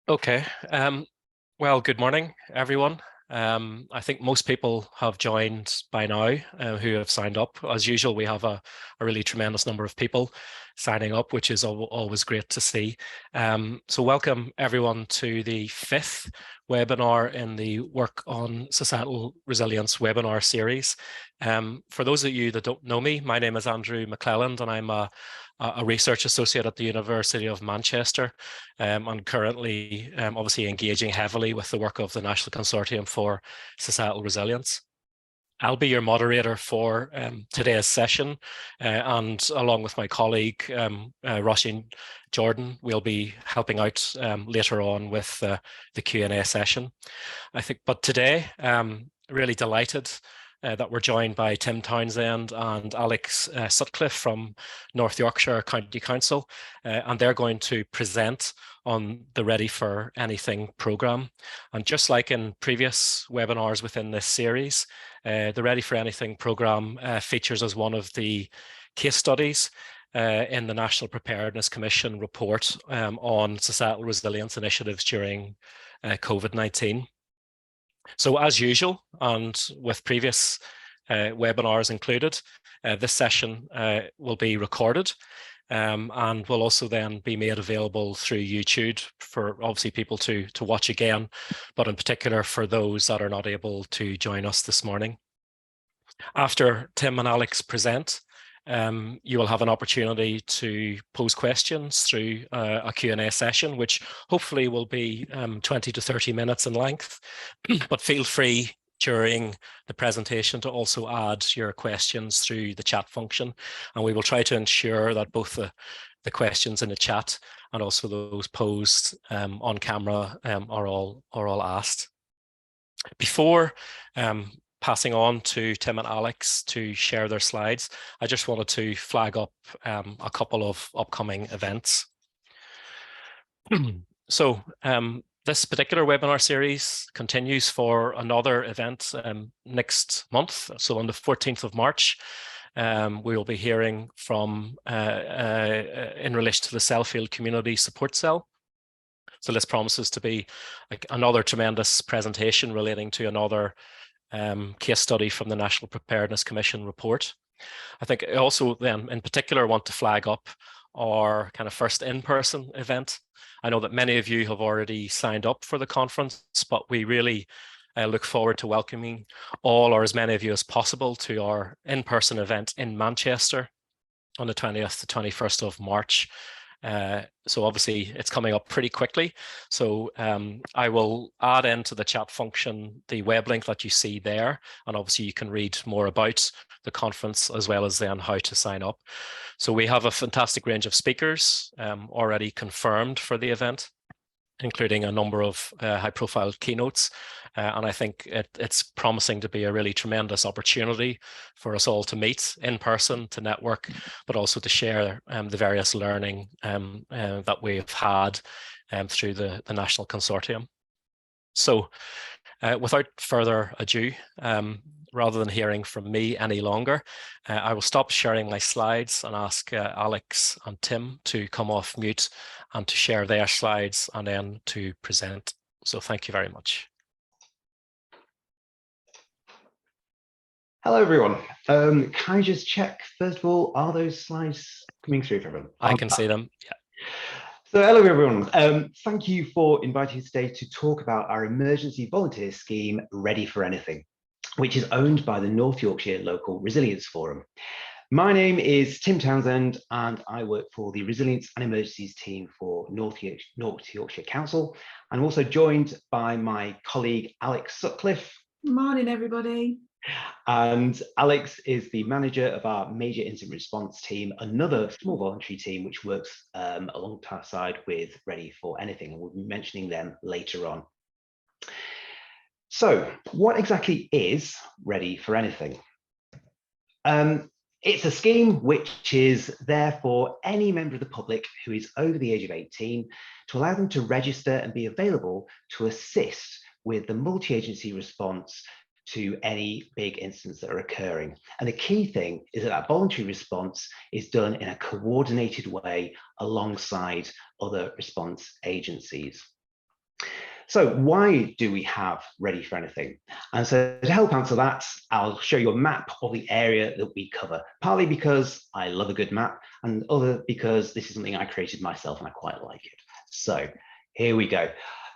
Okay. Well, good morning, everyone. I think most people have joined by now who have signed up. As usual, we have a really tremendous number of people signing up, which is always great to see. So welcome everyone to the fifth webinar in the Work on Societal Resilience webinar series. For those of you that don't know me, my name is Andrew McClelland and I'm a research associate at the University of Manchester. I'm currently obviously engaging heavily with the work of the National Consortium for Societal Resilience. I'll be your moderator for today's session, and along with my colleague, Roisin Jordan, we'll be helping out later on with the Q&A session. But today, really delighted that we're joined by Tim Townsend and Alex Sutcliffe from North Yorkshire County Council, and they're going to present on the Ready for Anything programme. And just like in previous webinars within this series, the Ready for Anything programme features as one of the case studies in the National Preparedness Commission report on societal resilience initiatives during COVID-19. So as usual, and with previous webinars included, this session will be recorded and will also then be made available through YouTube for obviously people to watch again, but in particular for those that are not able to join us this morning. After Tim and Alex present, you will have an opportunity to pose questions through a Q&A session, which hopefully will be 20 to 30 minutes in length. But feel free during the presentation to also add your questions through the chat function. And we will try to ensure that both the questions in the chat and also those posed on camera are all asked. Before passing on to Tim and Alex to share their slides, I just wanted to flag up a couple of upcoming events. So this particular webinar series continues for another event next month. So on the 14th of March, we will be hearing from in relation to the Sellafield Community Support Cell. So this promises to be another tremendous presentation relating to another case study from the National Preparedness Commission report. I think I also then in particular want to flag up our kind of first in-person event. I know that many of you have already signed up for the conference, but we really look forward to welcoming all or as many of you as possible to our in-person event in Manchester on the 20th to 21st of March. So obviously it's coming up pretty quickly. So I will add into the chat function the web link that you see there. And obviously you can read more about the conference as well as then how to sign up. So we have a fantastic range of speakers already confirmed for the event, including a number of high-profile keynotes. And I think it's promising to be a really tremendous opportunity for us all to meet in person, to network, but also to share the various learning that we've had through the National Consortium. So without further ado, rather than hearing from me any longer, I will stop sharing my slides and ask Alex and Tim to come off mute and to share their slides and then to present. So thank you very much. Hello, everyone. Can I just check, first of all, are those slides coming through for everyone? I can see them, yeah. So hello, everyone. Thank you for inviting us today to talk about our emergency volunteer scheme, Ready for Anything, which is owned by the North Yorkshire Local Resilience Forum. My name is Tim Townsend, and I work for the Resilience and Emergencies team for North Yorkshire Council. I'm also joined by my colleague, Alex Sutcliffe. Morning, everybody. And Alex is the manager of our major incident response team, another small voluntary team which works alongside with Ready for Anything, and we'll be mentioning them later on. So what exactly is Ready for Anything? It's a scheme which is there for any member of the public who is over the age of 18 to allow them to register and be available to assist with the multi-agency response to any big incidents that are occurring. And the key thing is that that voluntary response is done in a coordinated way alongside other response agencies. So why do we have Ready for Anything? And so to help answer that, I'll show you a map of the area that we cover, partly because I love a good map and other because this is something I created myself and I quite like it. So here we go.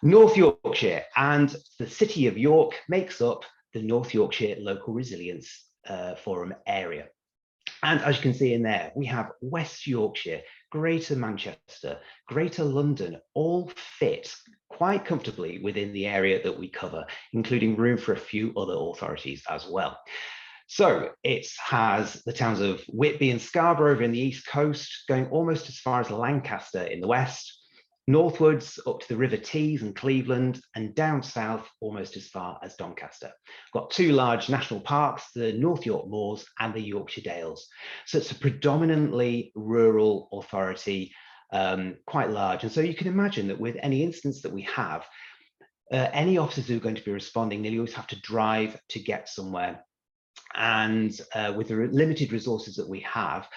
North Yorkshire and the city of York makes up the North Yorkshire Local Resilience Forum area. And as you can see in there, we have West Yorkshire, Greater Manchester, Greater London, all fit quite comfortably within the area that we cover, including room for a few other authorities as well. So it has the towns of Whitby and Scarborough over in the east coast, going almost as far as Lancaster in the west, northwards up to the River Tees and Cleveland, and down south almost as far as Doncaster. We've got two large national parks, the North York Moors and the Yorkshire Dales. So it's a predominantly rural authority, quite large. And so you can imagine that with any instance that we have, any officers who are going to be responding nearly always have to drive to get somewhere. And with the limited resources that we have,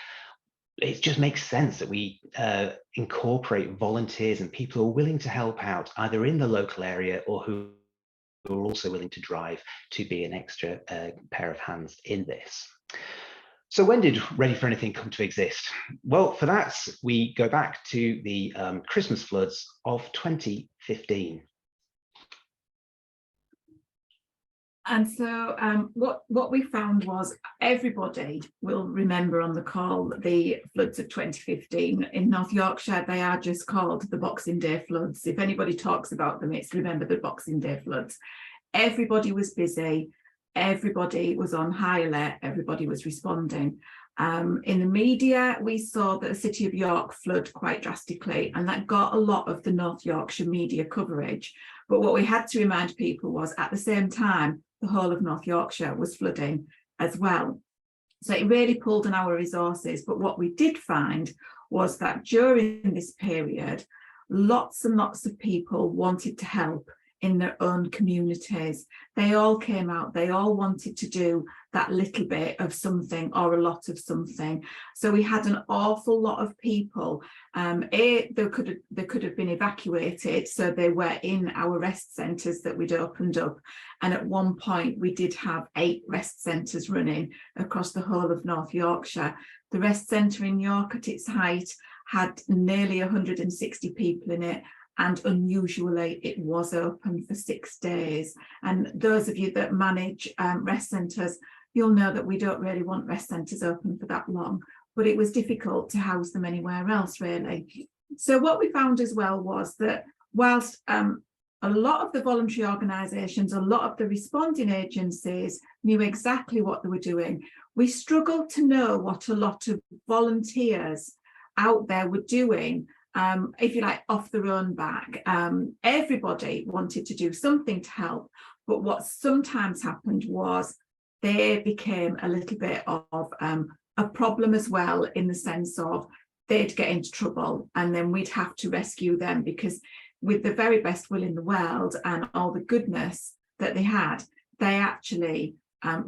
it just makes sense that we incorporate volunteers and people who are willing to help out either in the local area or who are also willing to drive to be an extra pair of hands in this. So when did Ready for Anything come to exist? Well, for that, we go back to the Christmas floods of 2015. And so what we found was everybody will remember on the call the floods of 2015 in North Yorkshire. They are just called the Boxing Day floods. If anybody talks about them, it's remember the Boxing Day floods. Everybody was busy. Everybody was on high alert. Everybody was responding. In the media, we saw that the City of York flood quite drastically, and that got a lot of the North Yorkshire media coverage. But what we had to remind people was at the same time, the whole of North Yorkshire was flooding as well. So it really pulled on our resources. But what we did find was that during this period, lots and lots of people wanted to help in their own communities. They all came out, they all wanted to do that little bit of something or a lot of something. So we had an awful lot of people. They could have been evacuated, so they were in our rest centres that we'd opened up. And at one point we did have 8 rest centres running across the whole of North Yorkshire. The rest centre in York at its height had nearly 160 people in it, and unusually it was open for 6 days. And those of you that manage rest centres, you'll know that we don't really want rest centres open for that long, but it was difficult to house them anywhere else really. So what we found as well was that whilst a lot of the voluntary organisations, a lot of the responding agencies knew exactly what they were doing, we struggled to know what a lot of volunteers out there were doing, if you like, off their own back. Everybody wanted to do something to help, but what sometimes happened was they became a little bit of a problem as well, in the sense of they'd get into trouble and then we'd have to rescue them, because with the very best will in the world and all the goodness that they had, they actually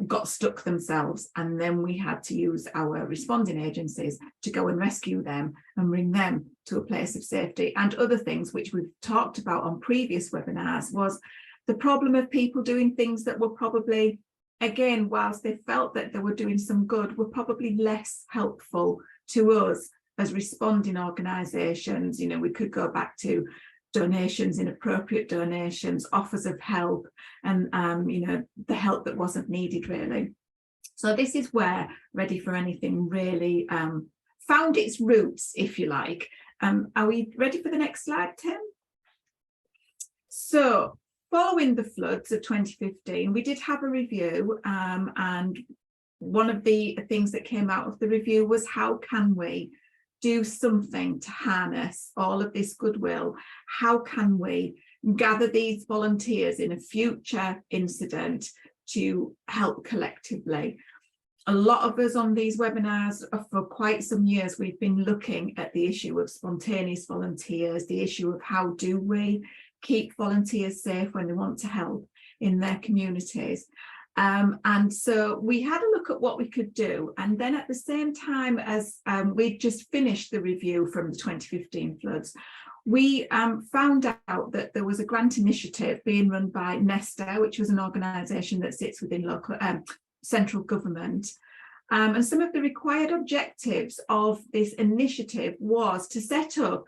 got stuck themselves, and then we had to use our responding agencies to go and rescue them and bring them to a place of safety. And other things which we've talked about on previous webinars was the problem of people doing things that were probably, again, whilst they felt that they were doing some good, were probably less helpful to us as responding organisations. You know, we could go back to donations, inappropriate donations, offers of help, and you know, the help that wasn't needed really. So this is where Ready for Anything really found its roots, if you like. Are we ready for the next slide, Tim? So following the floods of 2015, we did have a review, and one of the things that came out of the review was, how can we do something to harness all of this goodwill? How can we gather these volunteers in a future incident to help collectively? A lot of us on these webinars for quite some years, we've been looking at the issue of spontaneous volunteers, the issue of how do we keep volunteers safe when they want to help in their communities. And so we had a look at what we could do. And then at the same time as we'd just finished the review from the 2015 floods, we found out that there was a grant initiative being run by Nesta, which was an organisation that sits within local central government. And some of the required objectives of this initiative was to set up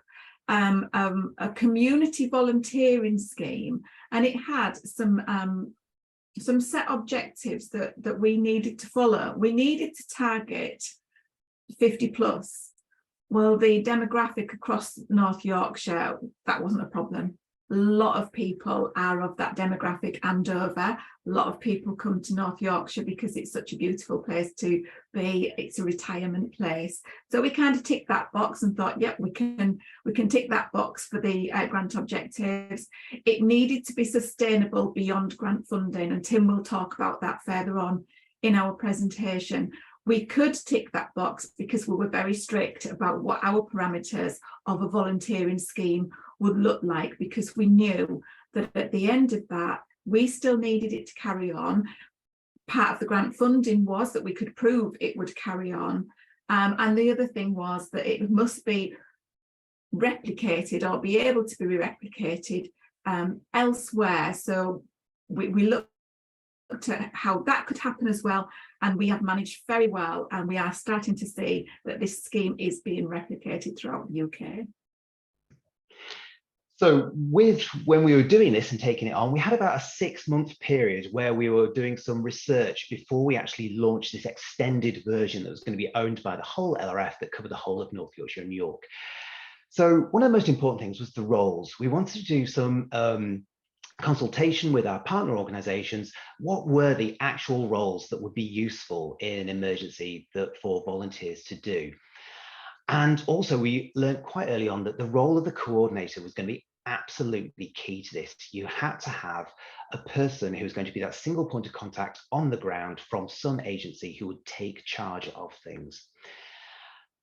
a community volunteering scheme, and it had some set objectives that we needed to follow. We needed to target 50 plus. Well, the demographic across North Yorkshire, that wasn't a problem. A lot of people are of that demographic and over. A lot of people come to North Yorkshire because it's such a beautiful place to be. It's a retirement place. So we kind of ticked that box and thought, yep, we can tick that box for the grant objectives. It needed to be sustainable beyond grant funding, and Tim will talk about that further on in our presentation. We could tick that box because we were very strict about what our parameters of a volunteering scheme would look like, because we knew that at the end of that, we still needed it to carry on. Part of the grant funding was that we could prove it would carry on. And the other thing was that it must be replicated or be able to be replicated elsewhere. So we looked at how that could happen as well, and we have managed very well, and we are starting to see that this scheme is being replicated throughout the UK. So when we were doing this and taking it on, we had about a 6-month period where we were doing some research before we actually launched this extended version that was going to be owned by the whole LRF that covered the whole of North Yorkshire and York. So one of the most important things was the roles. We wanted to do some consultation with our partner organisations. What were the actual roles that would be useful in an emergency for volunteers to do? And also we learned quite early on that the role of the coordinator was going to be absolutely key to this. You had to have a person who was going to be that single point of contact on the ground from some agency who would take charge of things.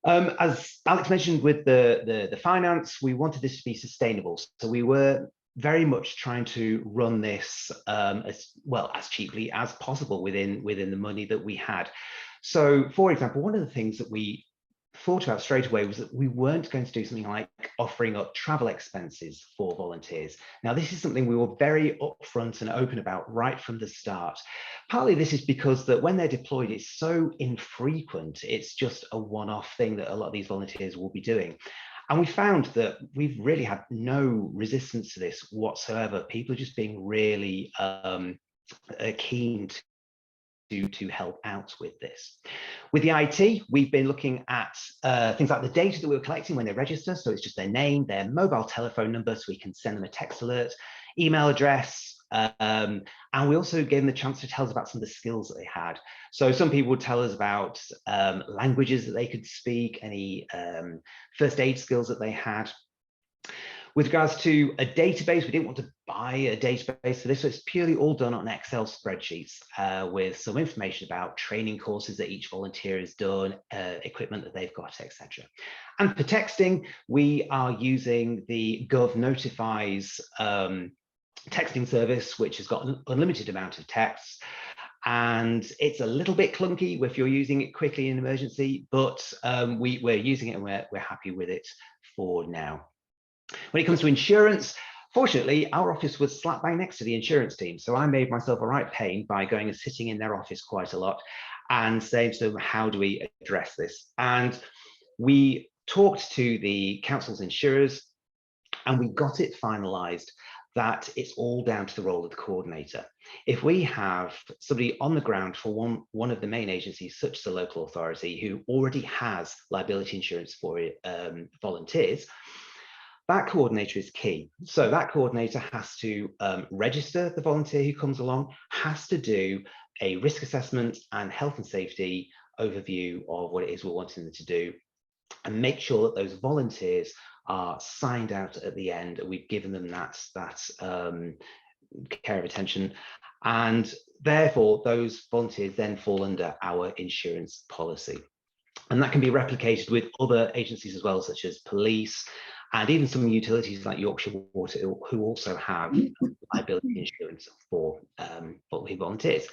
As Alex mentioned with the finance, we wanted this to be sustainable. So we were very much trying to run this as cheaply as possible within the money that we had. So, for example, one of the things that we thought about straight away was that we weren't going to do something like offering up travel expenses for volunteers. Now, this is something we were very upfront and open about right from the start. Partly this is because that when they're deployed, it's so infrequent. It's just a one-off thing that a lot of these volunteers will be doing. And we found that we've really had no resistance to this whatsoever. People are just being really keen to help out with this. With the IT, we've been looking at things like the data that we were collecting when they register. So it's just their name, their mobile telephone number, so we can send them a text alert, email address, and we also gave them the chance to tell us about some of the skills that they had. So some people would tell us about languages that they could speak, any first aid skills that they had. With regards to a database, we didn't want to buy a database for this, so it's purely all done on Excel spreadsheets with some information about training courses that each volunteer has done, equipment that they've got, etc. And for texting, we are using the Gov Notifies texting service, which has got an unlimited amount of texts. And it's a little bit clunky if you're using it quickly in an emergency, but we're using it and we're happy with it for now. When it comes to insurance, fortunately, our office was slap bang next to the insurance team. So I made myself a right pain by going and sitting in their office quite a lot and saying to them, how do we address this? And we talked to the council's insurers and we got it finalised that it's all down to the role of the coordinator. If we have somebody on the ground for one of the main agencies, such as the local authority, who already has liability insurance for volunteers, that coordinator is key. So that coordinator has to register the volunteer who comes along, has to do a risk assessment and health and safety overview of what it is we're wanting them to do, and make sure that those volunteers are signed out at the end. We've given them that care of attention, and therefore those volunteers then fall under our insurance policy. And that can be replicated with other agencies as well, such as police and even some utilities like Yorkshire Water, who also have liability insurance for volunteers.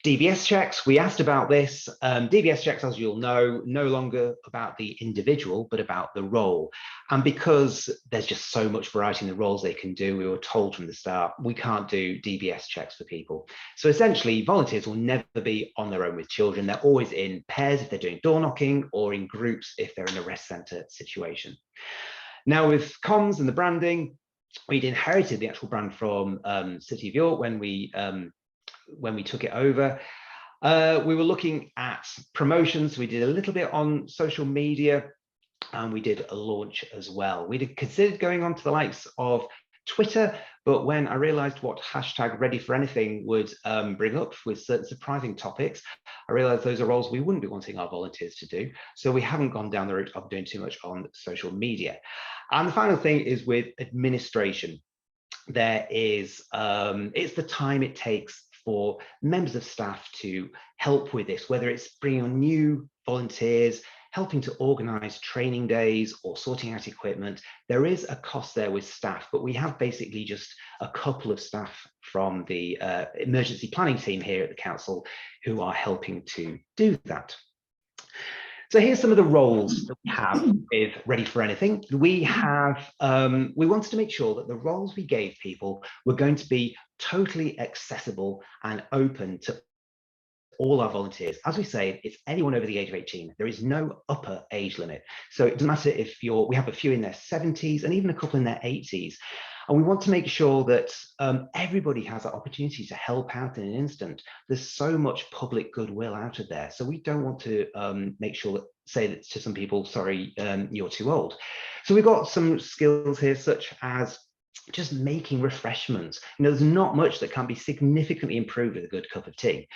DBS checks, we asked about this. DBS checks, as you'll know, no longer about the individual, but about the role. And because there's just so much variety in the roles they can do, we were told from the start, we can't do DBS checks for people. So essentially, volunteers will never be on their own with children. They're always in pairs if they're doing door knocking, or in groups if they're in a rest centre situation. Now, with comms and the branding, we'd inherited the actual brand from City of York when we took it over. We were looking at promotions. We did a little bit on social media, and we did a launch as well. We'd considered going on to the likes of Twitter, but when I realized what hashtag Ready for Anything would bring up with certain surprising topics, I realized those are roles we wouldn't be wanting our volunteers to do. So we haven't gone down the route of doing too much on social media. And the final thing is with administration. There is, it's the time it takes for members of staff to help with this, whether it's bringing on new volunteers, helping to organise training days, or sorting out equipment. There is a cost there with staff, but we have basically just a couple of staff from the emergency planning team here at the council who are helping to do that. So here's some of the roles that we have with Ready for Anything. We wanted to make sure that the roles we gave people were going to be totally accessible and open to all our volunteers. As we say, it's anyone over the age of 18. There is no upper age limit. So it doesn't matter if we have a few in their 70s and even a couple in their 80s. And we want to make sure that everybody has that opportunity to help out in an instant. There's so much public goodwill out of there. So we don't want to say that to some people, sorry, you're too old. So we've got some skills here, such as just making refreshments. You know, there's not much that can be significantly improved with a good cup of tea.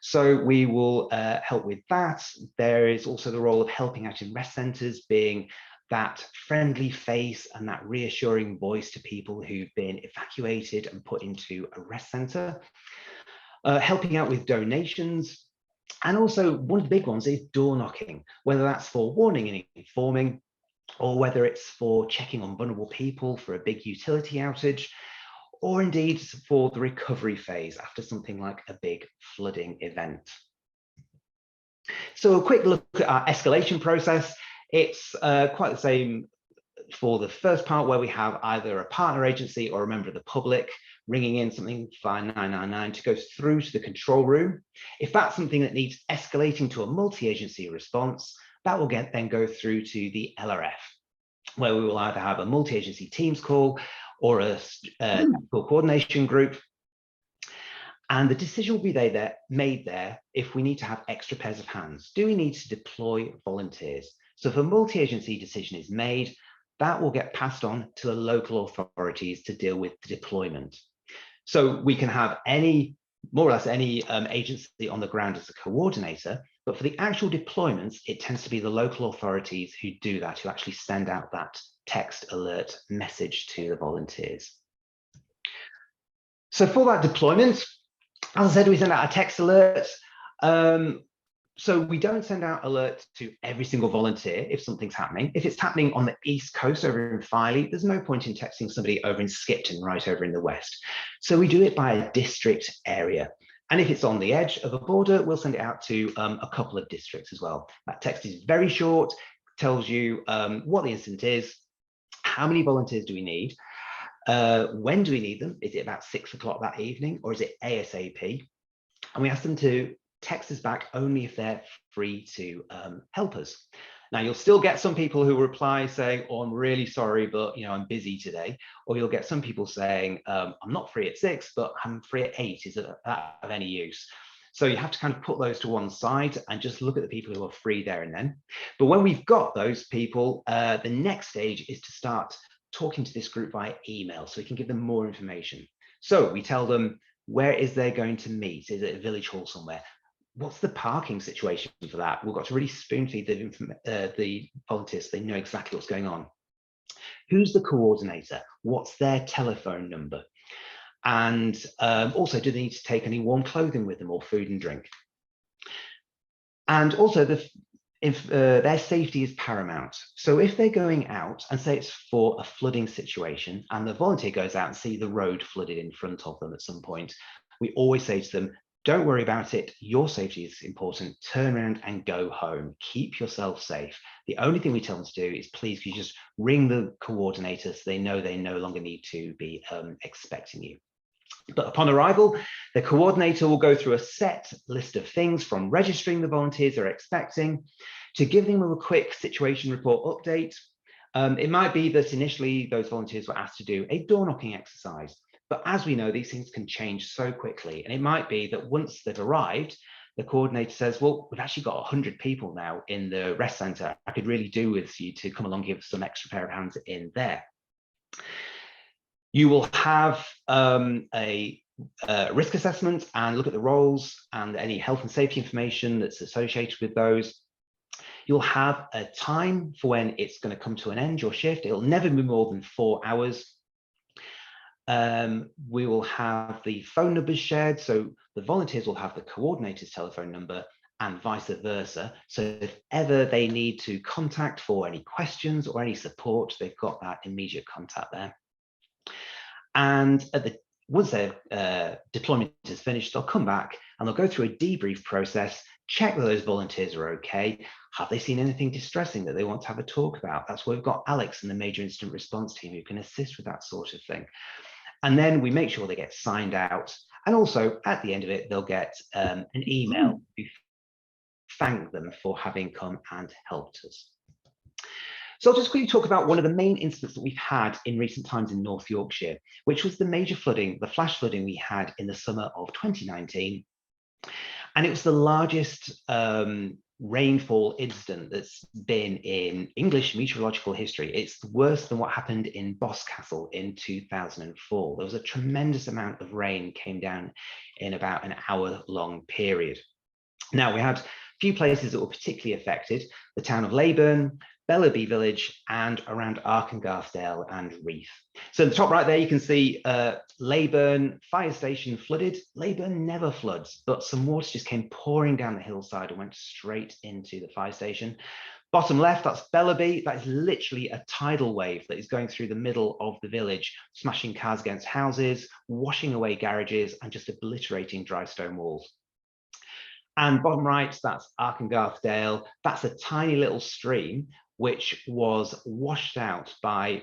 So we will help with that. There is also the role of helping out in rest centres, being that friendly face and that reassuring voice to people who've been evacuated and put into a rest centre. Helping out with donations. And also one of the big ones is door knocking, whether that's for warning and informing, or whether it's for checking on vulnerable people for a big utility outage, or indeed for the recovery phase after something like a big flooding event. So a quick look at our escalation process. It's quite the same for the first part, where we have either a partner agency or a member of the public ringing in something via 999 to go through to the control room. If that's something that needs escalating to a multi-agency response, that will then go through to the LRF, where we will either have a multi-agency Teams call or a coordination group. And the decision will be made there if we need to have extra pairs of hands. Do we need to deploy volunteers? So if a multi-agency decision is made, that will get passed on to the local authorities to deal with the deployment. So we can have more or less any agency on the ground as a coordinator, but for the actual deployments, it tends to be the local authorities who do that, who actually send out that text alert message to the volunteers. So for that deployment, as I said, we send out a text alert. So we don't send out alerts to every single volunteer if something's happening. If it's happening on the East Coast over in Filey, there's no point in texting somebody over in Skipton, right over in the West. So we do it by a district area. And if it's on the edge of a border, we'll send it out to a couple of districts as well. That text is very short, tells you what the incident is, how many volunteers do we need, when do we need them? Is it about 6 o'clock that evening, or is it ASAP? And we ask them to text us back only if they're free to help us. Now, you'll still get some people who reply saying, oh, I'm really sorry, but I'm busy today. Or you'll get some people saying, I'm not free at 6, but I'm free at 8. Is that of any use? So you have to kind of put those to one side and just look at the people who are free there and then. But when we've got those people, the next stage is to start talking to this group via email so we can give them more information. So we tell them, where is they going to meet? Is it a village hall somewhere? What's the parking situation for that? We've got to really spoon feed the volunteers so they know exactly what's going on. Who's the coordinator? What's their telephone number? And also, do they need to take any warm clothing with them or food and drink? And also, if their safety is paramount. So if they're going out and say it's for a flooding situation and the volunteer goes out and see the road flooded in front of them at some point, we always say to them, don't worry about it. Your safety is important. Turn around and go home. Keep yourself safe. The only thing we tell them to do is please, could you just ring the coordinator so they know they no longer need to be expecting you. But upon arrival, the coordinator will go through a set list of things from registering the volunteers they're expecting to giving them a quick situation report update. It might be that initially those volunteers were asked to do a door knocking exercise, but as we know, these things can change so quickly. And it might be that once they've arrived, the coordinator says, well, we've actually got 100 people now in the rest centre. I could really do with you to come along, give some extra pair of hands in there. You will have a risk assessment and look at the roles and any health and safety information that's associated with those. You'll have a time for when it's going to come to an end, your shift. It'll never be more than 4 hours. We will have the phone numbers shared. So the volunteers will have the coordinator's telephone number and vice versa. So if ever they need to contact for any questions or any support, they've got that immediate contact there. And once their deployment is finished, they'll come back and they'll go through a debrief process, check that those volunteers are okay. Have they seen anything distressing that they want to have a talk about? That's where we've got Alex and the Major Incident Response Team who can assist with that sort of thing. And then we make sure they get signed out. And also at the end of it, they'll get an email to thank them for having come and helped us. So I'll just quickly talk about one of the main incidents that we've had in recent times in North Yorkshire, which was the major flooding, the flash flooding we had in the summer of 2019. And it was the largest rainfall incident that's been in English meteorological history. It's worse than what happened in Boscastle in 2004. There was a tremendous amount of rain came down in about an hour-long period. Now, we had a few places that were particularly affected: the town of Leyburn, Bellaby Village, and around Arkengarthdale and Reeth. So in the top right there, you can see Leyburn fire station flooded. Leyburn never floods, but some water just came pouring down the hillside and went straight into the fire station. Bottom left, that's Bellaby. That is literally a tidal wave that is going through the middle of the village, smashing cars against houses, washing away garages, and just obliterating dry stone walls. And bottom right, that's Arkengarthdale. That's a tiny little stream which was washed out by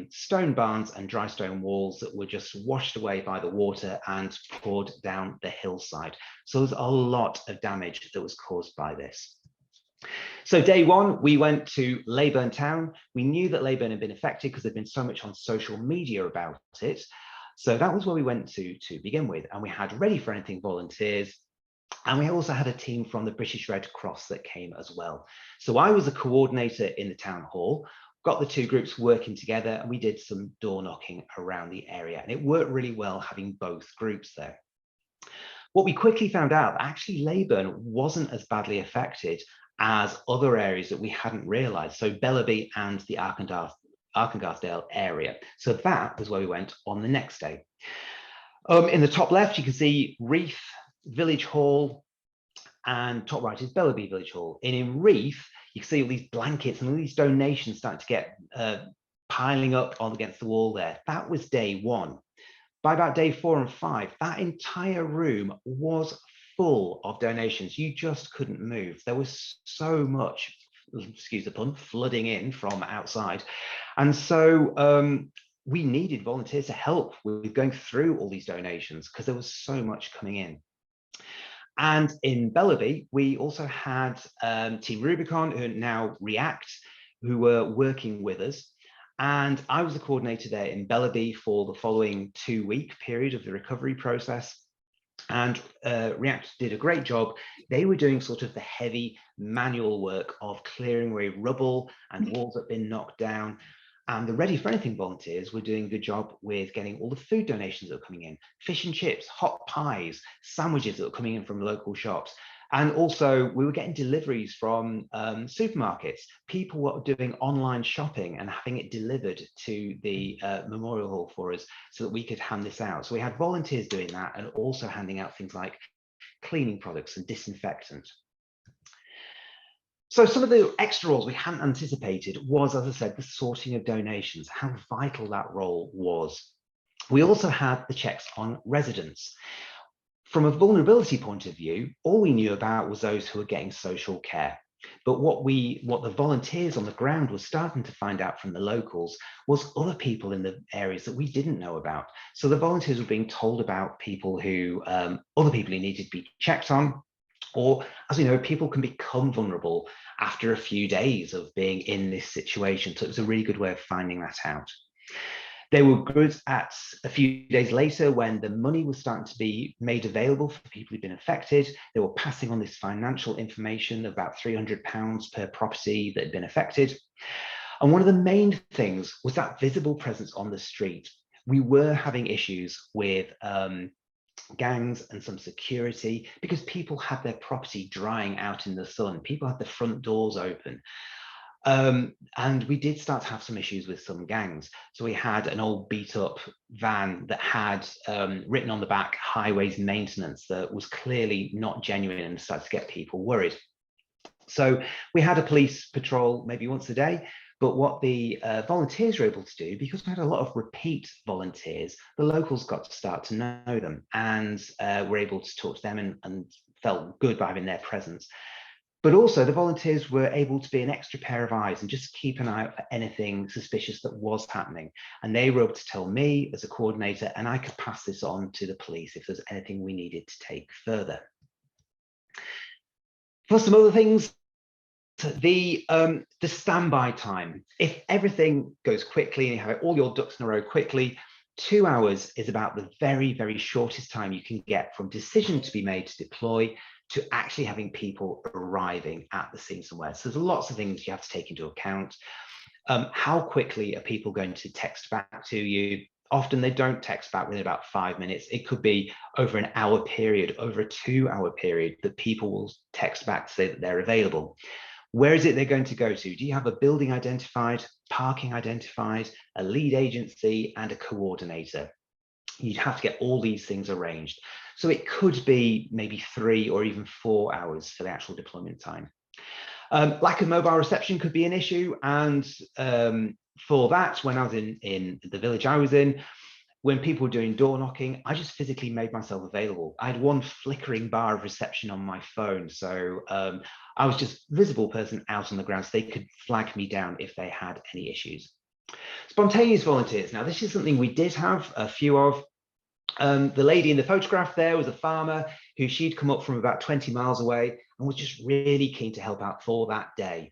stone barns and dry stone walls that were just washed away by the water and poured down the hillside. So there's a lot of damage that was caused by this. So day one, we went to Leyburn town. We knew that Leyburn had been affected because there'd been so much on social media about it. So that was where we went to begin with. And we had Ready for Anything volunteers. And we also had a team from the British Red Cross that came as well. So I was a coordinator in the town hall, got the two groups working together, and we did some door knocking around the area. And it worked really well having both groups there. What we quickly found out, actually Leyburn wasn't as badly affected as other areas that we hadn't realised. So Bellaby and the Arkengarthdale area. So that was where we went on the next day. In the top left, you can see Reeth Village Hall, and top right is Bellaby Village Hall. And in Reeth, you can see all these blankets and all these donations starting to get piling up on against the wall there. That was day one. By about day 4 and 5, that entire room was full of donations. You just couldn't move. There was so much, excuse the pun, flooding in from outside. And so we needed volunteers to help with going through all these donations because there was so much coming in. And in Bellaby, we also had Team Rubicon, who now React, who were working with us. And I was the coordinator there in Bellaby for the following 2-week period of the recovery process. And React did a great job. They were doing sort of the heavy manual work of clearing away rubble and walls that had been knocked down. And the Ready for Anything volunteers were doing a good job with getting all the food donations that were coming in, fish and chips, hot pies, sandwiches that were coming in from local shops. And also we were getting deliveries from supermarkets. People were doing online shopping and having it delivered to the memorial hall for us so that we could hand this out. So we had volunteers doing that and also handing out things like cleaning products and disinfectant. So some of the extra roles we hadn't anticipated was, as I said, the sorting of donations, how vital that role was. We also had the checks on residents. From a vulnerability point of view, all we knew about was those who were getting social care. But what the volunteers on the ground were starting to find out from the locals was other people in the areas that we didn't know about. So the volunteers were being told about people who, other people who needed to be checked on, or, as we know, people can become vulnerable after a few days of being in this situation. So it was a really good way of finding that out. They were good at a few days later when the money was starting to be made available for people who'd been affected. They were passing on this financial information, about £300 per property that had been affected. And one of the main things was that visible presence on the street. We were having issues with gangs and some security because people had their property drying out in the sun. People had the front doors open. And we did start to have some issues with some gangs. So we had an old beat up van that had written on the back highways maintenance that was clearly not genuine and started to get people worried. So we had a police patrol maybe once a day, but what the volunteers were able to do, because we had a lot of repeat volunteers, the locals got to start to know them and were able to talk to them and felt good by having their presence. But also the volunteers were able to be an extra pair of eyes and just keep an eye out for anything suspicious that was happening. And they were able to tell me as a coordinator, and I could pass this on to the police if there's anything we needed to take further. For some other things, the standby time. If everything goes quickly and you have all your ducks in a row quickly, 2 hours is about the very, very shortest time you can get from decision to be made to deploy to actually having people arriving at the scene somewhere. So there's lots of things you have to take into account. How quickly are people going to text back to you? Often they don't text back within about 5 minutes. It could be over an hour period, over a 2 hour period that people will text back to say that they're available. Where is it they're going to go to? Do you have a building identified, parking identified, a lead agency, and a coordinator? You'd have to get all these things arranged. So it could be maybe 3 or even 4 hours for the actual deployment time. Lack of mobile reception could be an issue. And for that, when I was in the village I was in, when people were doing door knocking, I just physically made myself available. I had one flickering bar of reception on my phone. So I was just a visible person out on the ground, so they could flag me down if they had any issues. Spontaneous volunteers. Now, this is something we did have a few of. The lady in the photograph there was a farmer who she'd come up from about 20 miles away and was just really keen to help out for that day.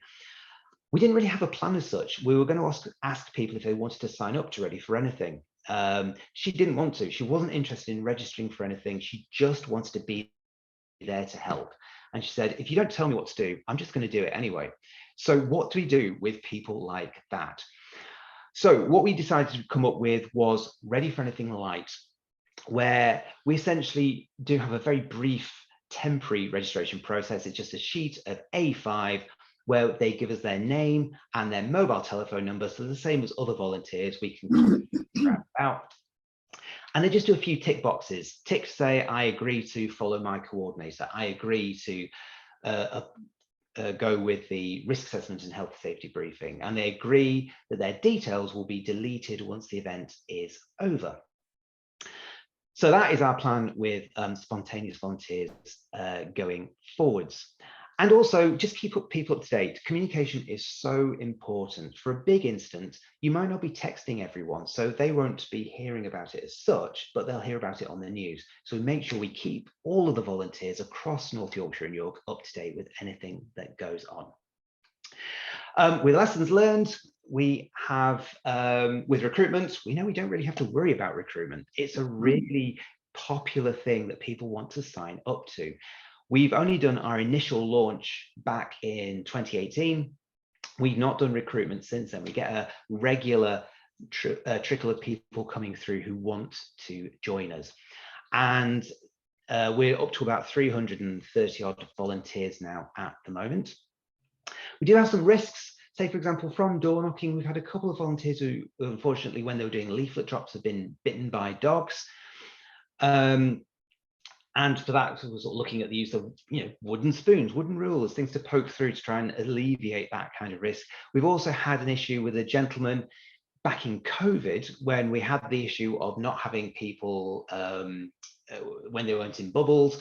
We didn't really have a plan as such. We were going to ask people if they wanted to sign up to Ready for Anything. She didn't want to. She wasn't interested in registering for anything. She just wanted to be there to help. And she said, if you don't tell me what to do, I'm just going to do it anyway. So what do we do with people like that? So what we decided to come up with was Ready for Anything Light, where we essentially do have a very brief temporary registration process. It's just a sheet of A5 where they give us their name and their mobile telephone number. So the same as other volunteers, we can contact out. And they just do a few tick boxes. Tick to say, I agree to follow my coordinator. I agree to go with the risk assessment and health and safety briefing. And they agree that their details will be deleted once the event is over. So that is our plan with spontaneous volunteers going forwards. And also just keep people up to date. Communication is so important. For a big incident, you might not be texting everyone, so they won't be hearing about it as such, but they'll hear about it on the news. So we make sure we keep all of the volunteers across North Yorkshire and York up to date with anything that goes on. With lessons learned, we have, with recruitment, we know we don't really have to worry about recruitment. It's a really popular thing that people want to sign up to. We've only done our initial launch back in 2018. We've not done recruitment since then. We get a regular trickle of people coming through who want to join us. And we're up to about 330 odd volunteers now at the moment. We do have some risks. Say, for example, from door knocking, we've had a couple of volunteers who, unfortunately, when they were doing leaflet drops, have been bitten by dogs. And for that, we were sort of looking at the use of wooden spoons, wooden rulers, things to poke through to try and alleviate that kind of risk. We've also had an issue with a gentleman back in COVID when we had the issue of not having people when they weren't in bubbles.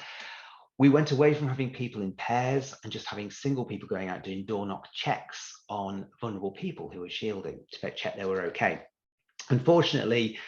We went away from having people in pairs and just having single people going out doing door knock checks on vulnerable people who were shielding to check they were okay. Unfortunately,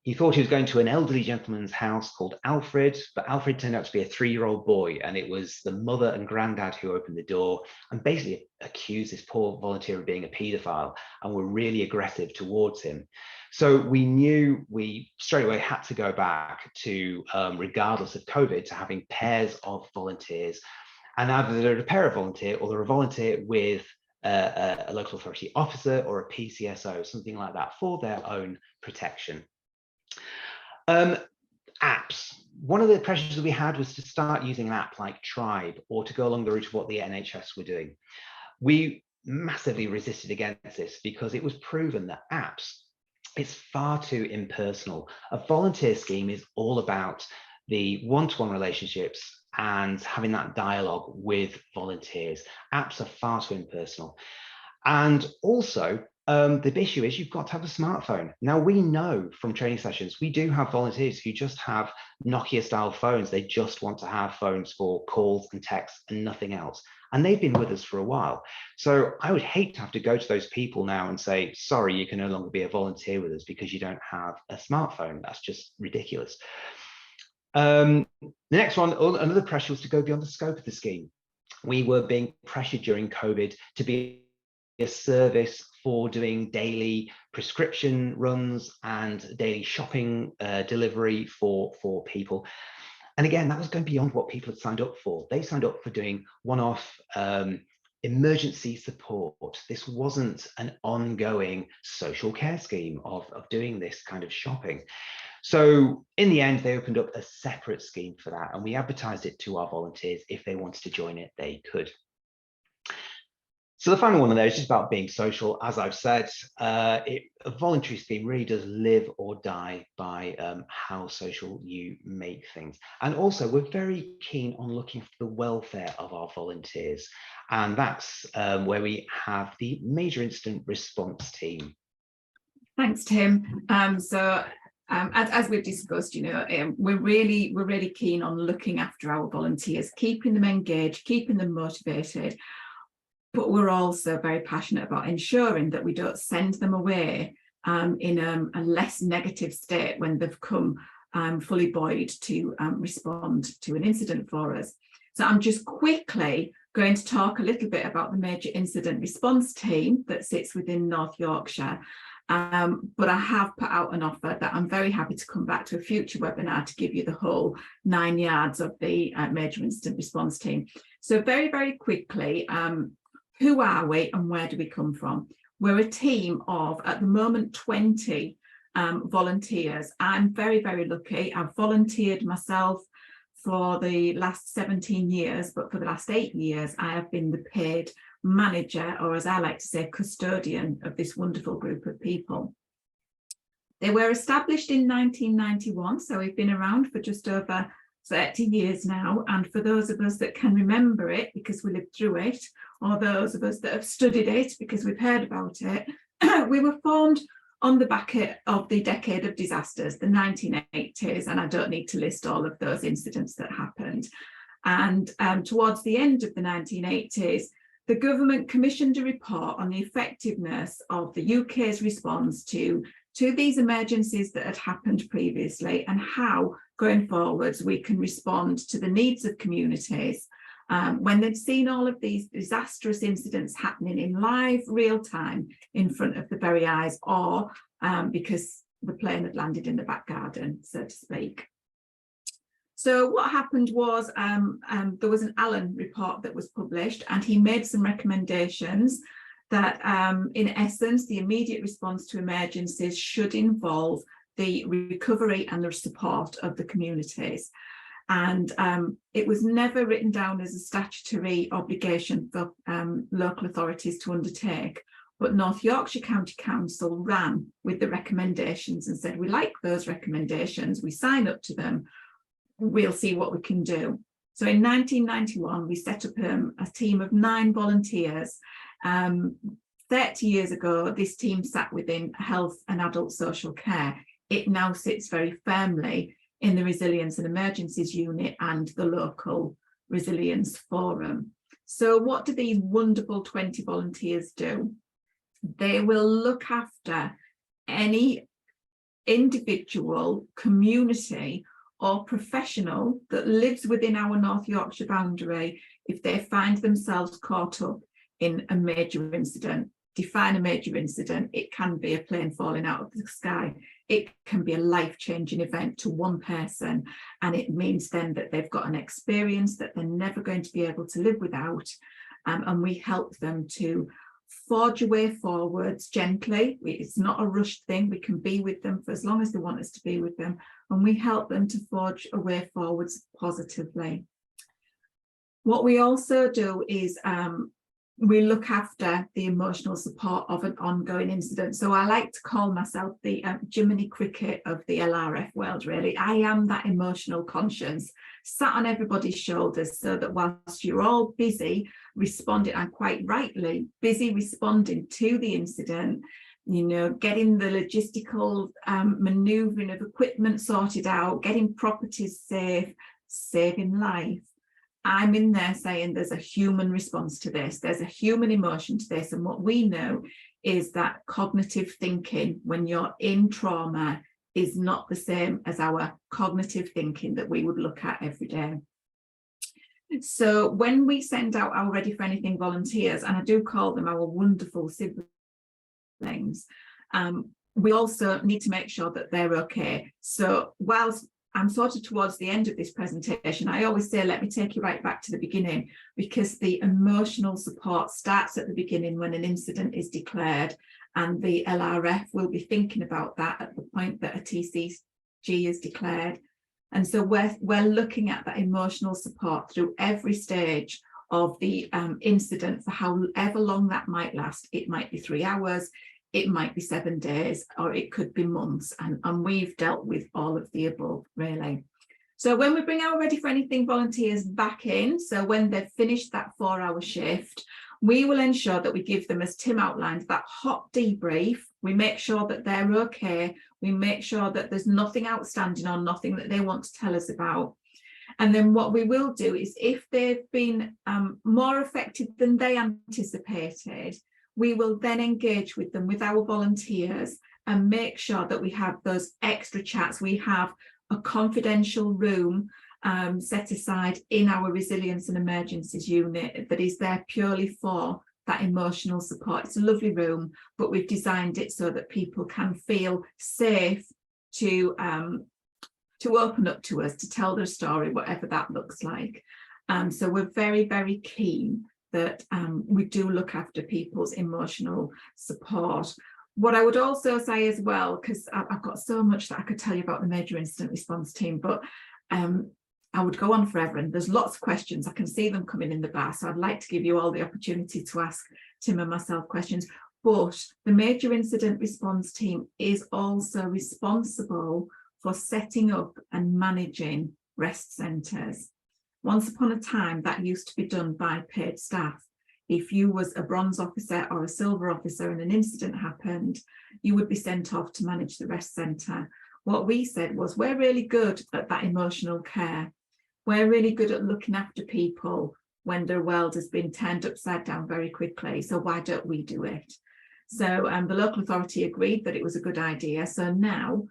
he thought he was going to an elderly gentleman's house called Alfred, but Alfred turned out to be a 3-year-old boy, and it was the mother and granddad who opened the door and basically accused this poor volunteer of being a paedophile and were really aggressive towards him. So we knew we straight away had to go back to, regardless of COVID, to having pairs of volunteers, and either they're a pair of volunteer or they're a volunteer with a local authority officer or a PCSO, something like that, for their own protection. Apps. One of the pressures that we had was to start using an app like Tribe, or to go along the route of what the NHS were doing. We massively resisted against this because it was proven that apps, it's far too impersonal. A volunteer scheme is all about the one-to-one relationships and having that dialogue with volunteers. Apps are far too impersonal. And also, the issue is you've got to have a smartphone. Now, we know from training sessions, we do have volunteers who just have Nokia style phones. They just want to have phones for calls and texts and nothing else. And they've been with us for a while. So I would hate to have to go to those people now and say, sorry, you can no longer be a volunteer with us because you don't have a smartphone. That's just ridiculous. The next one, another pressure was to go beyond the scope of the scheme. We were being pressured during COVID to be a service for doing daily prescription runs and daily shopping delivery for people. And again, that was going beyond what people had signed up for. They signed up for doing one-off emergency support. This wasn't an ongoing social care scheme of doing this kind of shopping. So in the end, they opened up a separate scheme for that, and we advertised it to our volunteers. If they wanted to join it, they could. So the final one of there is just about being social. As I've said, a voluntary scheme really does live or die by how social you make things. And also, we're very keen on looking for the welfare of our volunteers. And that's where we have the Major Incident Response Team. Thanks, Tim. As we've discussed, we're really keen on looking after our volunteers, keeping them engaged, keeping them motivated. But we're also very passionate about ensuring that we don't send them away in a less negative state when they've come fully buoyed to respond to an incident for us. So I'm just quickly going to talk a little bit about the Major Incident Response Team that sits within North Yorkshire. But I have put out an offer that I'm very happy to come back to a future webinar to give you the whole 9 yards of the Major Incident Response Team. So very, very quickly, who are we and where do we come from? We're a team of, at the moment, 20 volunteers. I'm very, very lucky. I've volunteered myself for the last 17 years, but for the last 8 years, I have been the paid manager, or as I like to say, custodian of this wonderful group of people. They were established in 1991, so we've been around for just over 30 years now. And for those of us that can remember it because we lived through it, or those of us that have studied it because we've heard about it, we were formed on the back of the decade of disasters, the 1980s, and I don't need to list all of those incidents that happened. And towards the end of the 1980s, the government commissioned a report on the effectiveness of the UK's response to these emergencies that had happened previously, and how, going forwards, we can respond to the needs of communities when they'd seen all of these disastrous incidents happening in live, real time in front of the very eyes, or because the plane had landed in the back garden, so to speak. So what happened was there was an Allen report that was published, and he made some recommendations that in essence, the immediate response to emergencies should involve the recovery and the support of the communities. And it was never written down as a statutory obligation for local authorities to undertake, but North Yorkshire County Council ran with the recommendations and said, we like those recommendations, we sign up to them, we'll see what we can do. So in 1991, we set up a team of 9 volunteers. 30 years ago, this team sat within health and adult social care. It now sits very firmly in the Resilience and Emergencies Unit and the local Resilience Forum. So what do these wonderful 20 volunteers do? They will look after any individual, community or professional that lives within our North Yorkshire boundary if they find themselves caught up in a major incident. Define a major incident. It can be a plane falling out of the sky. It can be a life-changing event to one person, and it means then that they've got an experience that they're never going to be able to live without, and we help them to forge a way forwards gently. It's not a rushed thing. We can be with them for as long as they want us to be with them, and we help them to forge a way forwards positively. What we also do is we look after the emotional support of an ongoing incident. So I like to call myself the Jiminy Cricket of the LRF world, really. I am that emotional conscience sat on everybody's shoulders, so that whilst you're all busy responding, and quite rightly busy responding to the incident, you know, getting the logistical manoeuvring of equipment sorted out, getting properties safe, saving life, I'm in there saying there's a human response to this, there's a human emotion to this, and what we know is that cognitive thinking when you're in trauma is not the same as our cognitive thinking that we would look at every day. So when we send out our Ready for Anything volunteers, and I do call them our wonderful siblings, we also need to make sure that they're okay. So whilst I'm sort of towards the end of this presentation, I always say, let me take you right back to the beginning, because the emotional support starts at the beginning when an incident is declared, and the LRF will be thinking about that at the point that a TCG is declared. And so we're looking at that emotional support through every stage of the incident for however long that might last. It might be 3 hours, it might be 7 days, or it could be months, and we've dealt with all of the above, really. So when we bring our Ready for Anything volunteers back in, so when they've finished that 4-hour shift, we will ensure that we give them, as Tim outlined, that hot debrief. We make sure that they're okay. We make sure that there's nothing outstanding or nothing that they want to tell us about. And then what we will do is, if they've been more effective than they anticipated, we will then engage with them, with our volunteers, and make sure that we have those extra chats. We have a confidential room set aside in our Resilience and Emergencies Unit that is there purely for that emotional support. It's a lovely room, but we've designed it so that people can feel safe to open up to us, to tell their story, whatever that looks like. So we're very, very keen that we do look after people's emotional support. What I would also say as well, because I've got so much that I could tell you about the Major Incident Response Team, but I would go on forever, and there's lots of questions. I can see them coming in the bar, so I'd like to give you all the opportunity to ask Tim and myself questions. But the Major Incident Response Team is also responsible for setting up and managing rest centres. Once upon a time, that used to be done by paid staff. If you was a bronze officer or a silver officer and an incident happened, you would be sent off to manage the rest centre. What we said was, we're really good at that emotional care. We're really good at looking after people when their world has been turned upside down very quickly. So why don't we do it? So the local authority agreed that it was a good idea. So now,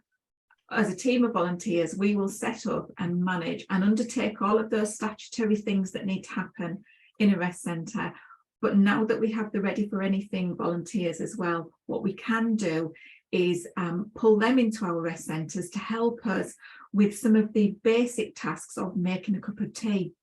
as a team of volunteers, we will set up and manage and undertake all of those statutory things that need to happen in a rest centre. But now that we have the Ready for Anything volunteers as well, what we can do is pull them into our rest centres to help us with some of the basic tasks of making a cup of tea,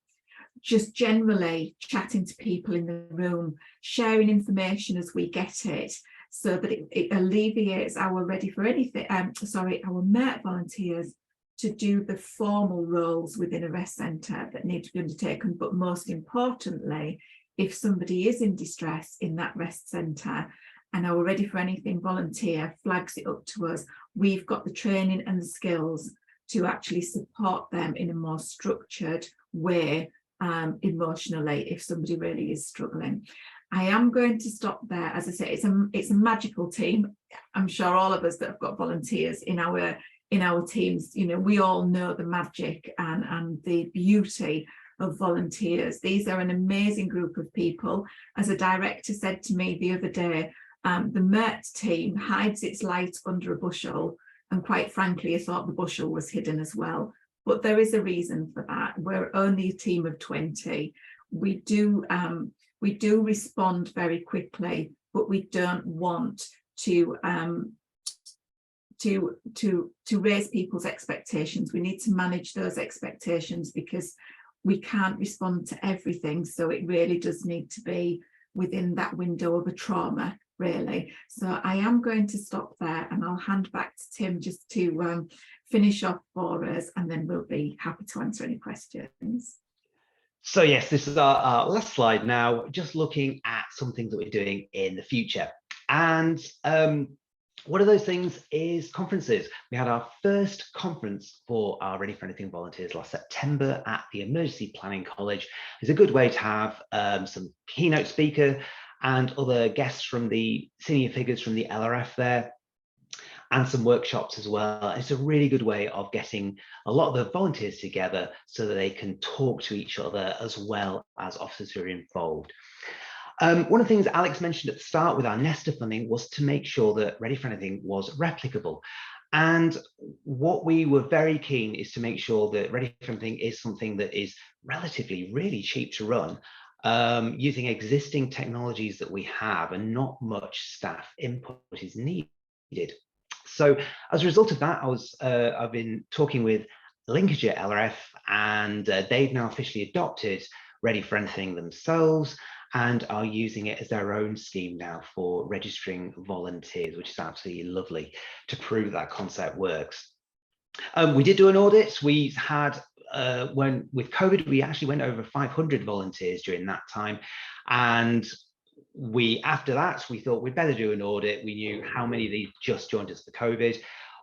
just generally chatting to people in the room, sharing information as we get it, so that it alleviates our Ready for Anything, our MERT volunteers to do the formal roles within a rest centre that need to be undertaken. But most importantly, if somebody is in distress in that rest centre and our Ready for Anything volunteer flags it up to us, we've got the training and the skills to actually support them in a more structured way emotionally if somebody really is struggling. I am going to stop there. As I say, it's a magical team. I'm sure all of us that have got volunteers in our teams, you know, we all know the magic and the beauty of volunteers. These are an amazing group of people. As a director said to me the other day, the MERT team hides its light under a bushel, and quite frankly, I thought the bushel was hidden as well. But there is a reason for that. We're only a team of 20. We do respond very quickly, but we don't want to raise people's expectations. We need to manage those expectations because we can't respond to everything. So it really does need to be within that window of a trauma, really. So I am going to stop there, and I'll hand back to Tim just to finish off for us, and then we'll be happy to answer any questions. So yes, this is our last slide now, just looking at some things that we're doing in the future. And one of those things is conferences. We had our first conference for our Ready for Anything volunteers last September at the Emergency Planning College. It's a good way to have some keynote speaker and other guests from the senior figures from the LRF there, and some workshops as well. It's a really good way of getting a lot of the volunteers together so that they can talk to each other as well as officers who are involved. One of the things Alex mentioned at the start with our Nesta funding was to make sure that Ready for Anything was replicable. And what we were very keen is to make sure that Ready for Anything is something that is relatively really cheap to run, using existing technologies that we have, and not much staff input is needed. So as a result of that, I've been talking with Lincolnshire LRF, and they've now officially adopted Ready for Anything themselves and are using it as their own scheme now for registering volunteers, which is absolutely lovely to prove that concept works. We did do an audit. We had, when with COVID, we actually went over 500 volunteers during that time. And after that, we thought we'd better do an audit. We knew how many of these just joined us for COVID.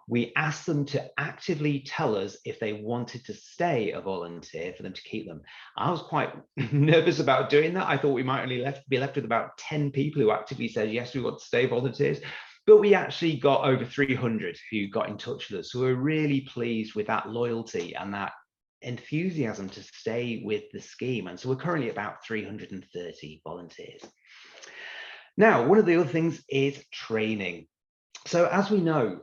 We asked them to actively tell us if they wanted to stay a volunteer for them to keep them. I was quite nervous about doing that. I thought we might only be left with about 10 people who actively said, yes, we want to stay volunteers. But we actually got over 300 who got in touch with us. So we're really pleased with that loyalty and that enthusiasm to stay with the scheme. And so we're currently about 330 volunteers. Now, one of the other things is training. So as we know,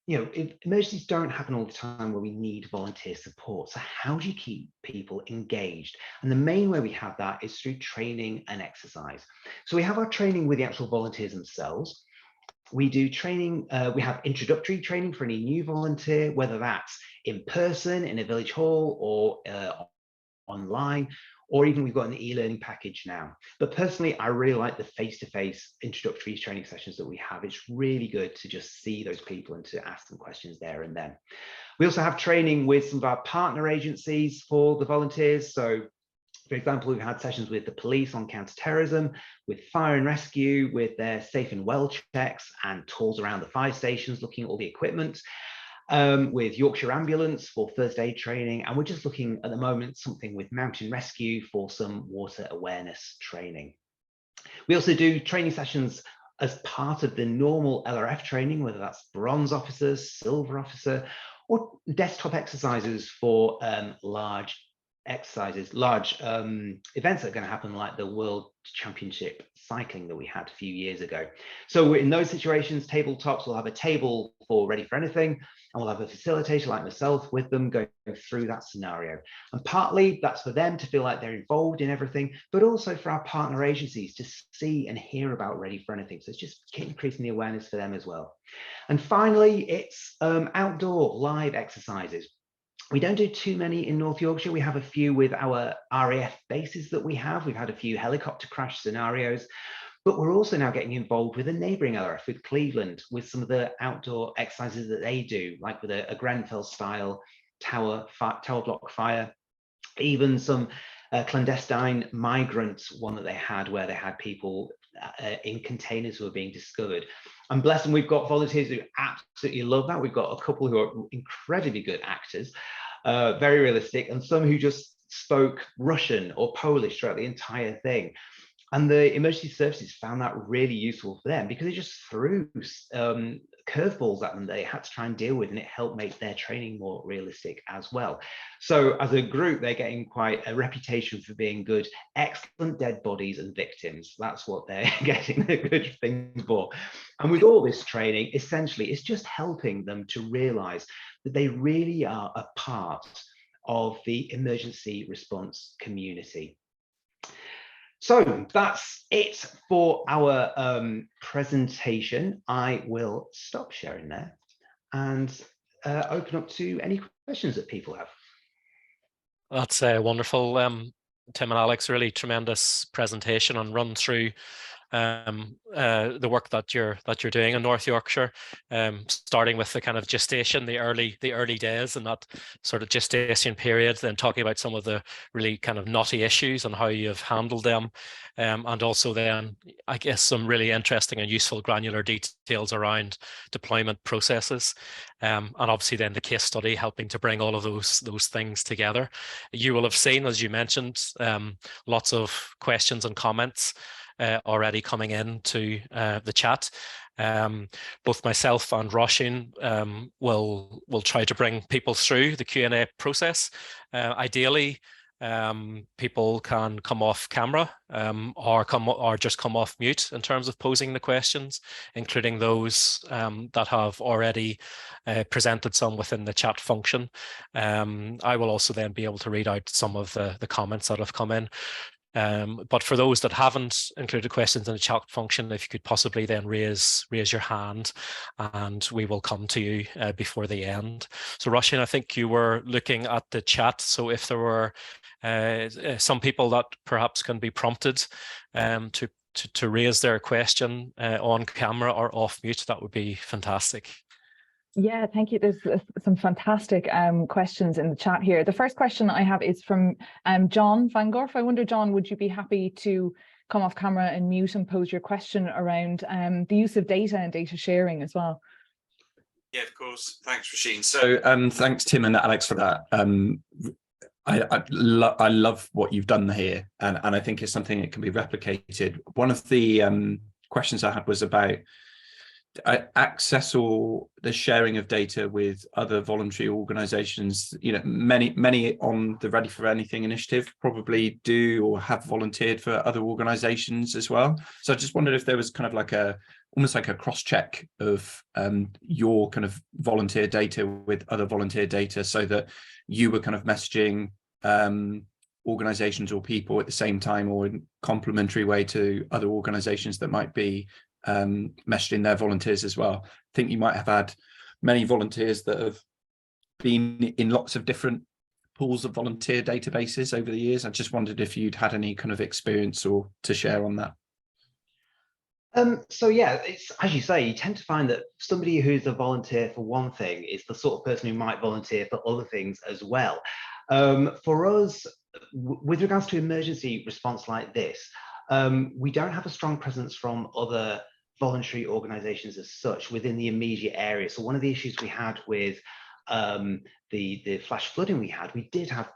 emergencies don't happen all the time where we need volunteer support. So how do you keep people engaged? And the main way we have that is through training and exercise. So we have our training with the actual volunteers themselves. We do training, we have introductory training for any new volunteer, whether that's in person in a village hall or online, or even we've got an e-learning package now. But personally, I really like the face-to-face introductory training sessions that we have. It's really good to just see those people and to ask them questions there and then. We also have training with some of our partner agencies for the volunteers. So for example, we've had sessions with the police on counter-terrorism, with fire and rescue, with their safe and well checks and tours around the fire stations, looking at all the equipment, with Yorkshire Ambulance for first aid training. And we're just looking at the moment something with mountain rescue for some water awareness training. We also do training sessions as part of the normal LRF training, whether that's bronze officers, silver officer, or desktop exercises for large exercises, large events that are going to happen, like the World Championship cycling that we had a few years ago. So in those situations, tabletops, we'll have a table for Ready for Anything, and we'll have a facilitator like myself with them going through that scenario. And partly that's for them to feel like they're involved in everything, but also for our partner agencies to see and hear about Ready for Anything. So it's just increasing the awareness for them as well. And finally, it's outdoor live exercises. We don't do too many in North Yorkshire. We have a few with our RAF bases that we have. We've had a few helicopter crash scenarios, but we're also now getting involved with a neighbouring LRF, with Cleveland, with some of the outdoor exercises that they do, like with a Grenfell style tower block fire, even some clandestine migrants one that they had, where they had people in containers who were being discovered. And bless them, we've got volunteers who absolutely love that. We've got a couple who are incredibly good actors, very realistic, and some who just spoke Russian or Polish throughout the entire thing. And the emergency services found that really useful for them because it just threw curveballs at them they had to try and deal with, and it helped make their training more realistic as well. So as a group, they're getting quite a reputation for being good, excellent dead bodies and victims. That's what they're getting the good things for. And with all this training, essentially, it's just helping them to realize that they really are a part of the emergency response community. So that's it for our presentation. I will stop sharing there and open up to any questions that people have. That's wonderful, Tim and Alex. Really tremendous presentation and run through the work that you're doing in North Yorkshire, starting with the kind of gestation, the early days and that sort of gestation period, then talking about some of the really kind of knotty issues and how you've handled them, and also then I guess some really interesting and useful granular details around deployment processes, and obviously then the case study helping to bring all of those things together. You will have seen, as you mentioned, lots of questions and comments already coming into the chat. Both myself and Roisin will try to bring people through the Q&A process. Ideally, people can come off camera or just come off mute in terms of posing the questions, including those that have already presented some within the chat function. I will also then be able to read out some of the comments that have come in. But for those that haven't included questions in the chat function, if you could possibly then raise your hand and we will come to you before the end. So Roisin, I think you were looking at the chat. So if there were some people that perhaps can be prompted to raise their question on camera or off mute, that would be fantastic. Yeah, thank you. There's some fantastic questions in the chat here. The first question I have is from John Van Gorf. I wonder, John, would you be happy to come off camera and mute and pose your question around the use of data and data sharing as well? Yeah, of course. Thanks, Roisin. So thanks, Tim and Alex, for that. I love what you've done here, and I think it's something that can be replicated. One of the questions I had was about access or the sharing of data with other voluntary organizations. You know, many on the Ready for Anything initiative probably do or have volunteered for other organizations as well. So I just wondered if there was kind of like almost like a cross-check of your kind of volunteer data with other volunteer data, so that you were kind of messaging organizations or people at the same time, or in complementary way to other organizations that might be messaging their volunteers as well. I think you might have had many volunteers that have been in lots of different pools of volunteer databases over the years. I just wondered if you'd had any kind of experience or to share on that. So yeah, it's, as you say, you tend to find that somebody who's a volunteer for one thing is the sort of person who might volunteer for other things as well. For us, with regards to emergency response like this, we don't have a strong presence from other voluntary organizations as such within the immediate area. So one of the issues we had with the flash flooding we did have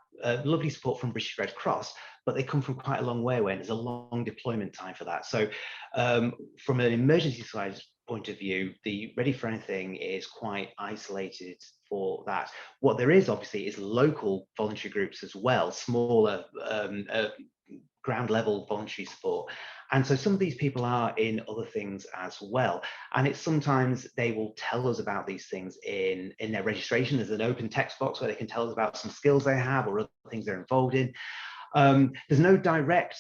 lovely support from British Red Cross, but they come from quite a long way away, and there's a long deployment time for that. So from an emergency side point of view, the Ready for Anything is quite isolated for that. What there is obviously is local voluntary groups as well, smaller ground level voluntary support. And so some of these people are in other things as well. And it's sometimes they will tell us about these things in their registration. There's an open text box where they can tell us about some skills they have or other things they're involved in. There's no direct,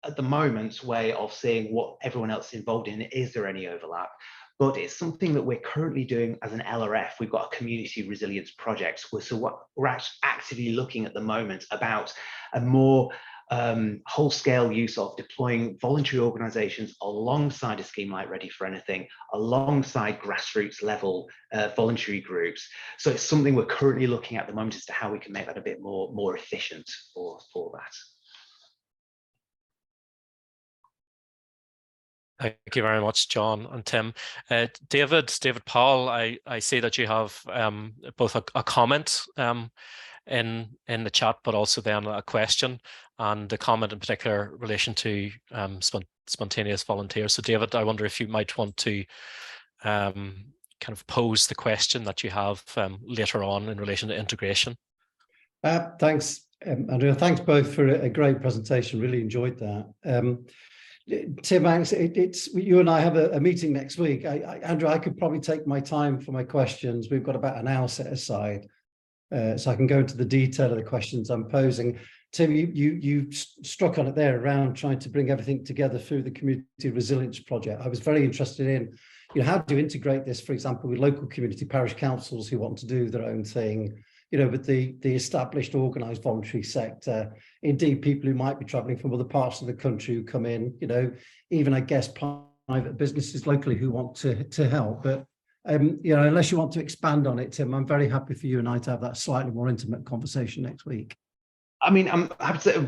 at the moment, way of seeing what everyone else is involved in. Is there any overlap? But it's something that we're currently doing as an LRF. We've got a community resilience project. So what we're actively looking at the moment about a more whole-scale use of deploying voluntary organizations alongside a scheme like Ready for Anything, alongside grassroots level voluntary groups. So it's something we're currently looking at the moment as to how we can make that a bit more efficient for that. Thank you very much, John and Tim. David Powell, I see that you have both a comment in the chat, but also then a question, and a comment in particular in relation to spontaneous volunteers. So David, I wonder if you might want to kind of pose the question that you have later on in relation to integration. Thanks, Andrea. Thanks both for a great presentation. Really enjoyed that. Tim, it's you and I have a meeting next week. Andrew, I could probably take my time for my questions. We've got about an hour set aside, so I can go into the detail of the questions I'm posing. Tim, you struck on it there around trying to bring everything together through the community resilience project. I was very interested in, how do you integrate this, for example, with local community parish councils who want to do their own thing, with the established organised voluntary sector, indeed people who might be travelling from other parts of the country who come in, even I guess private businesses locally who want to help. But unless you want to expand on it, Tim, I'm very happy for you and I to have that slightly more intimate conversation next week. I mean, I'm happy to say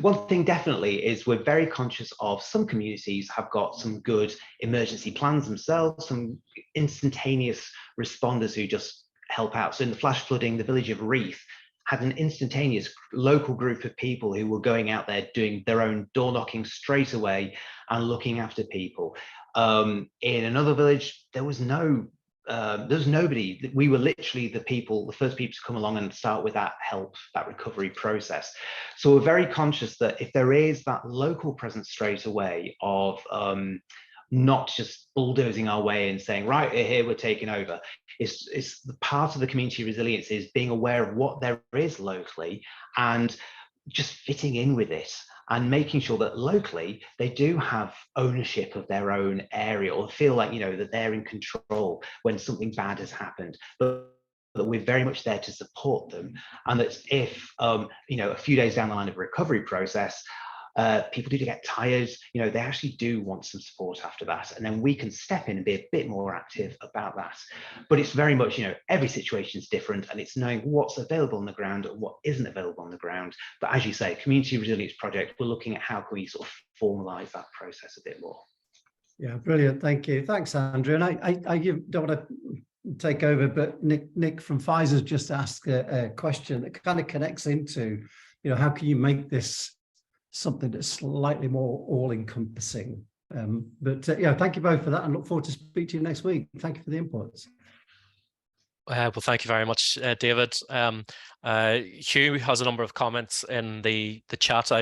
one thing definitely is we're very conscious of some communities have got some good emergency plans themselves, some instantaneous responders who just help out. So in the flash flooding, the village of Reeth had an instantaneous local group of people who were going out there doing their own door knocking straight away and looking after people. In another village, there was nobody. We were literally the first people to come along and start with that help, that recovery process. So we're very conscious that if there is that local presence straight away of not just bulldozing our way and saying, right, here we're taking over. It's the part of the community resilience is being aware of what there is locally and just fitting in with it and making sure that locally they do have ownership of their own area or feel like, that they're in control when something bad has happened. But that we're very much there to support them. And that if, a few days down the line of a recovery process, people do get tired, they actually do want some support after that. And then we can step in and be a bit more active about that. But it's very much, every situation is different and it's knowing what's available on the ground and what isn't available on the ground. But as you say, Community Resilience Project, we're looking at how can we sort of formalise that process a bit more. Yeah, brilliant. Thank you. Thanks, Andrew. And I don't want to take over, but Nick from Pfizer's just asked a question that kind of connects into, how can you make this something that's slightly more all-encompassing. Thank you both for that and look forward to speak to you next week. Thank you for the inputs. Well, thank you very much, David. Hugh has a number of comments in the chat.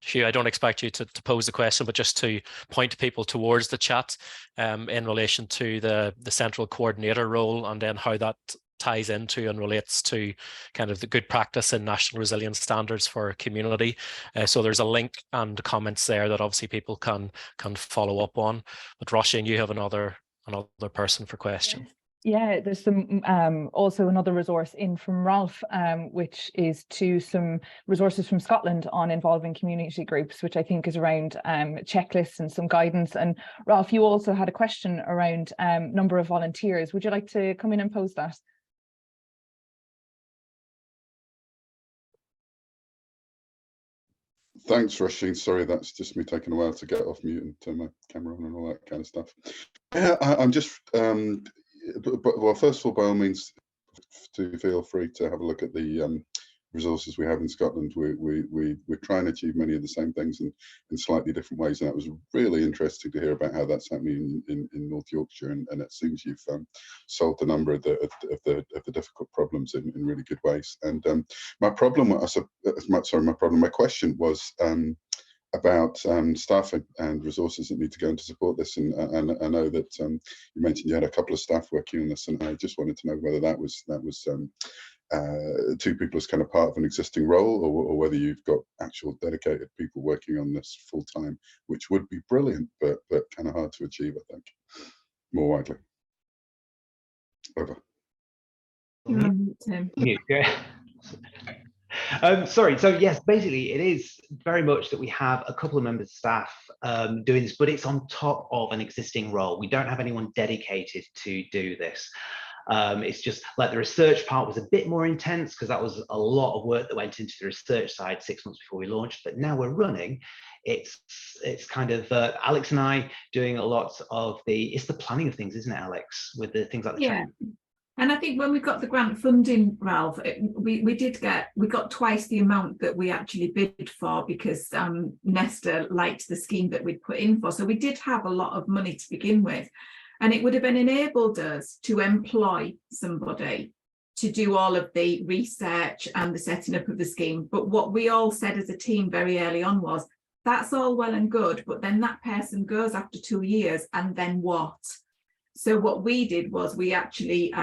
Hugh, I don't expect you to pose the question, but just to point people towards the chat in relation to the central coordinator role and then how that ties into and relates to kind of the good practice in national resilience standards for a community. So there's a link and comments there that obviously people can follow up on. But Roisin, you have another person for question. Yeah, there's some also another resource in from Ralph, which is to some resources from Scotland on involving community groups, which I think is around checklists and some guidance. And Ralph, you also had a question around number of volunteers. Would you like to come in and pose that? Thanks, Roisin. Sorry, that's just me taking a while to get off mute and turn my camera on and all that kind of stuff. Yeah, I'm just, well, first of all, by all means, to feel free to have a look at the resources we have in Scotland. We're trying to achieve many of the same things in slightly different ways, and that was really interesting to hear about how that's happening in North Yorkshire, and it seems you've solved a number of the difficult problems in really good ways. And my question was about staff and resources that need to go in to support this, and I know that you mentioned you had a couple of staff working on this, and I just wanted to know whether that was 2 people as kind of part of an existing role, or whether you've got actual dedicated people working on this full time, which would be brilliant, but kind of hard to achieve, I think, more widely. Over. Sorry, so yes, basically it is very much that we have a couple of members of staff doing this, but it's on top of an existing role. We don't have anyone dedicated to do this. It's just like the research part was a bit more intense because that was a lot of work that went into the research side 6 months before we launched. But now we're running. It's kind of Alex and I doing a lot of it's the planning of things, isn't it, Alex? With the things like the training. And I think when we got the grant funding, Ralph, we got twice the amount that we actually bid for because Nesta liked the scheme that we'd put in for. So we did have a lot of money to begin with, and it would have been enabled us to employ somebody to do all of the research and the setting up of the scheme. But what we all said as a team very early on was, that's all well and good, but then that person goes after 2 years, and then what? So what we did was we actually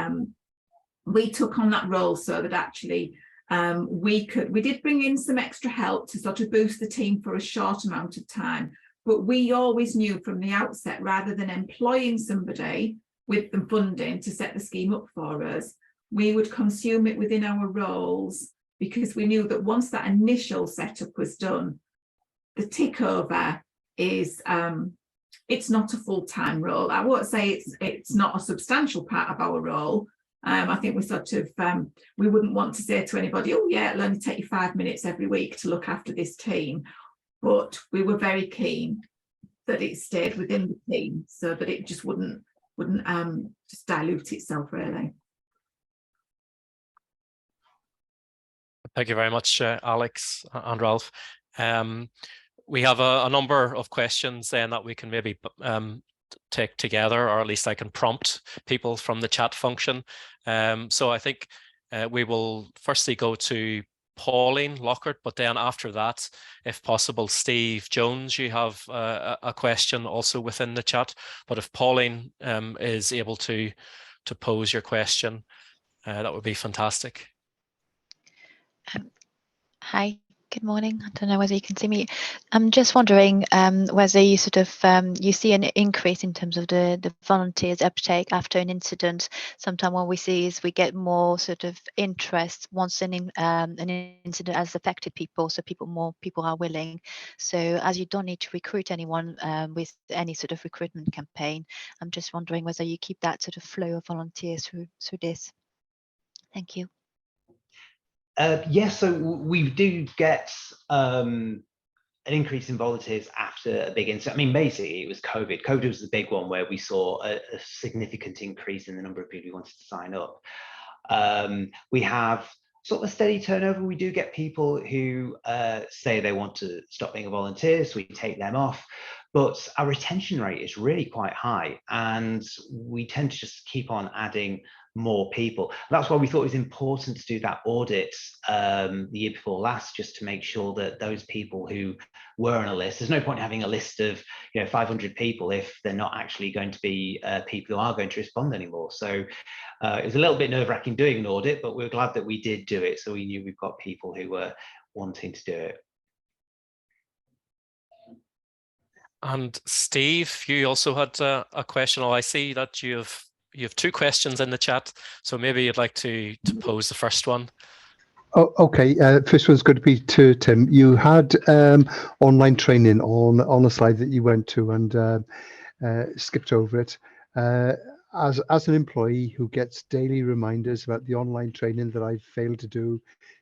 we took on that role so that actually we did bring in some extra help to sort of boost the team for a short amount of time. But we always knew from the outset, rather than employing somebody with the funding to set the scheme up for us, we would consume it within our roles, because we knew that once that initial setup was done, the tick over is it's not a full-time role. I won't say it's not a substantial part of our role. I think we sort of we wouldn't want to say to anybody, oh yeah, it'll only take you 5 minutes every week to look after this team. But we were very keen that it stayed within the team so that it just wouldn't just dilute itself, really. Thank you very much, Alex and Ralph. We have a number of questions then that we can maybe take together, or at least I can prompt people from the chat function. So I think we will firstly go to Pauline Lockhart, but then after that, if possible, Steve Jones, you have a question also within the chat. But if Pauline is able to pose your question, that would be fantastic. Hi, good morning. I don't know whether you can see me. I'm just wondering whether you sort of you see an increase in terms of the volunteers uptake after an incident. Sometimes what we see is we get more sort of interest once an incident has affected people, so more people are willing. So as you don't need to recruit anyone with any sort of recruitment campaign, I'm just wondering whether you keep that sort of flow of volunteers through this. Thank you. Yes, so we do get an increase in volunteers after a big incident. I mean, basically, it was COVID. COVID was the big one where we saw a significant increase in the number of people who wanted to sign up. We have sort of a steady turnover. We do get people who say they want to stop being a volunteer, so we take them off. But our retention rate is really quite high, and we tend to just keep on adding more people. That's why we thought it was important to do that audit the year before last, just to make sure that those people who were on a list, there's no point having a list of 500 people if they're not actually going to be people who are going to respond anymore. So it was a little bit nerve-wracking doing an audit, but we're glad that we did do it, so we knew we've got people who were wanting to do it. And Steve, you also had a question. I see that you have two questions in the chat, so maybe you'd like to pose the first one. Oh, okay. First one's going to be to Tim. You had online training on a slide that you went to and skipped over it. As an employee who gets daily reminders about the online training that I've failed to do,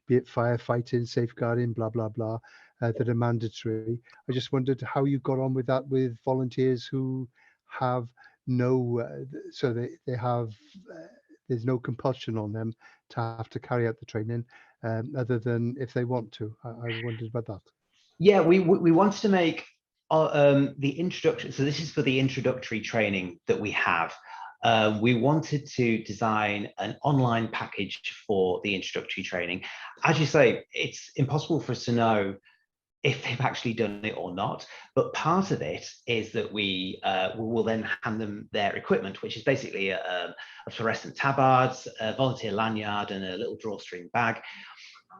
be it firefighting, safeguarding, blah, blah, blah, that are mandatory. I just wondered how you got on with that with volunteers who have no, so they have, there's no compulsion on them to have to carry out the training other than if they want to. I wondered about that. Yeah, we wanted to make the introduction, so this is for the introductory training that we have. We wanted to design an online package for the introductory training. As you say, it's impossible for us to know if they've actually done it or not, but part of it is that we will then hand them their equipment, which is basically a fluorescent tabard, a volunteer lanyard, and a little drawstring bag.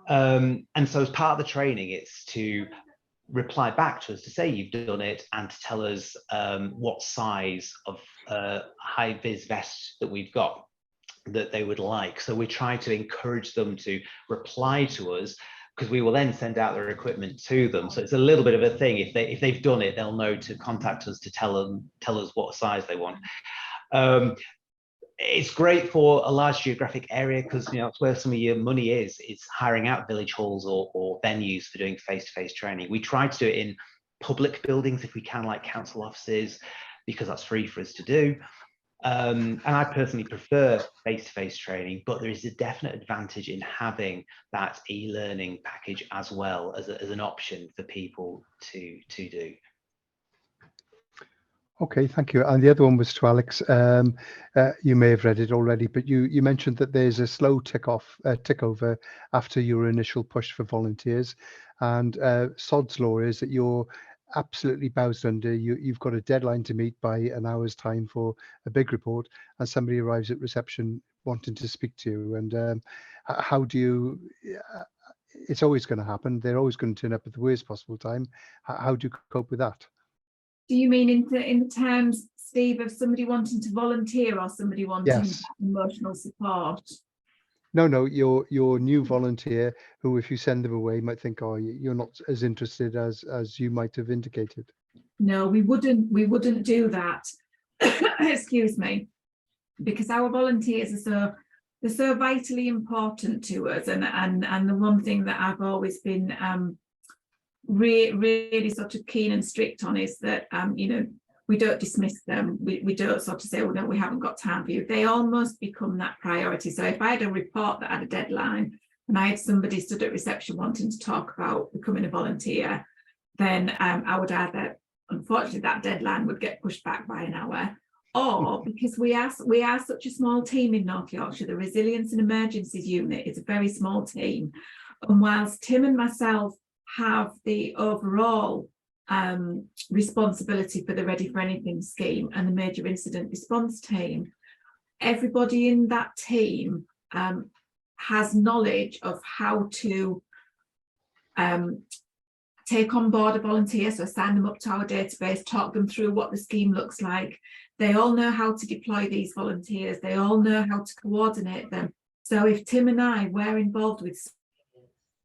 And so as part of the training, it's to reply back to us to say you've done it and to tell us what size of high-vis vest that we've got that they would like. So we try to encourage them to reply to us, because we will then send out their equipment to them. So it's a little bit of a thing. If they've done it, they'll know to contact us to tell us what size they want. it's great for a large geographic area because, you know, it's where some of your money is. It's hiring out village halls or venues for doing face-to-face training. We try to do it in public buildings if we can, like council offices, because that's free for us to do. And I personally prefer face-to-face training, but there is a definite advantage in having that e-learning package as well as an option for people to do. Okay, thank you. And the other one was to Alex. You may have read it already, but you mentioned that there's a slow tick over after your initial push for volunteers, and sod's law is that you're absolutely bowsed under. You've got a deadline to meet by an hour's time for a big report, and somebody arrives at reception wanting to speak to you. And how do you? It's always going to happen. They're always going to turn up at the worst possible time. How do you cope with that? Do you mean in terms, Steve, of somebody wanting to volunteer or somebody wanting emotional support? No, your new volunteer who, if you send them away, might think, oh, you're not as interested as you might have indicated. No, we wouldn't do that. Excuse me, because our volunteers are so vitally important to us, and the one thing that I've always been really sort of keen and strict on is that you know, we don't dismiss them. We don't sort of say, oh no, we haven't got time for you. They almost become that priority. So if I had a report that had a deadline and I had somebody stood at reception wanting to talk about becoming a volunteer, then I would either, unfortunately, that deadline would get pushed back by an hour, or because we are such a small team in North Yorkshire, the Resilience and Emergencies Unit is a very small team. And whilst Tim and myself have the overall responsibility for the Ready for Anything scheme and the major incident response team, everybody in that team has knowledge of how to take on board a volunteer, so sign them up to our database, talk them through what the scheme looks like. They all know how to deploy these volunteers. They all know how to coordinate them. So if Tim and I were involved with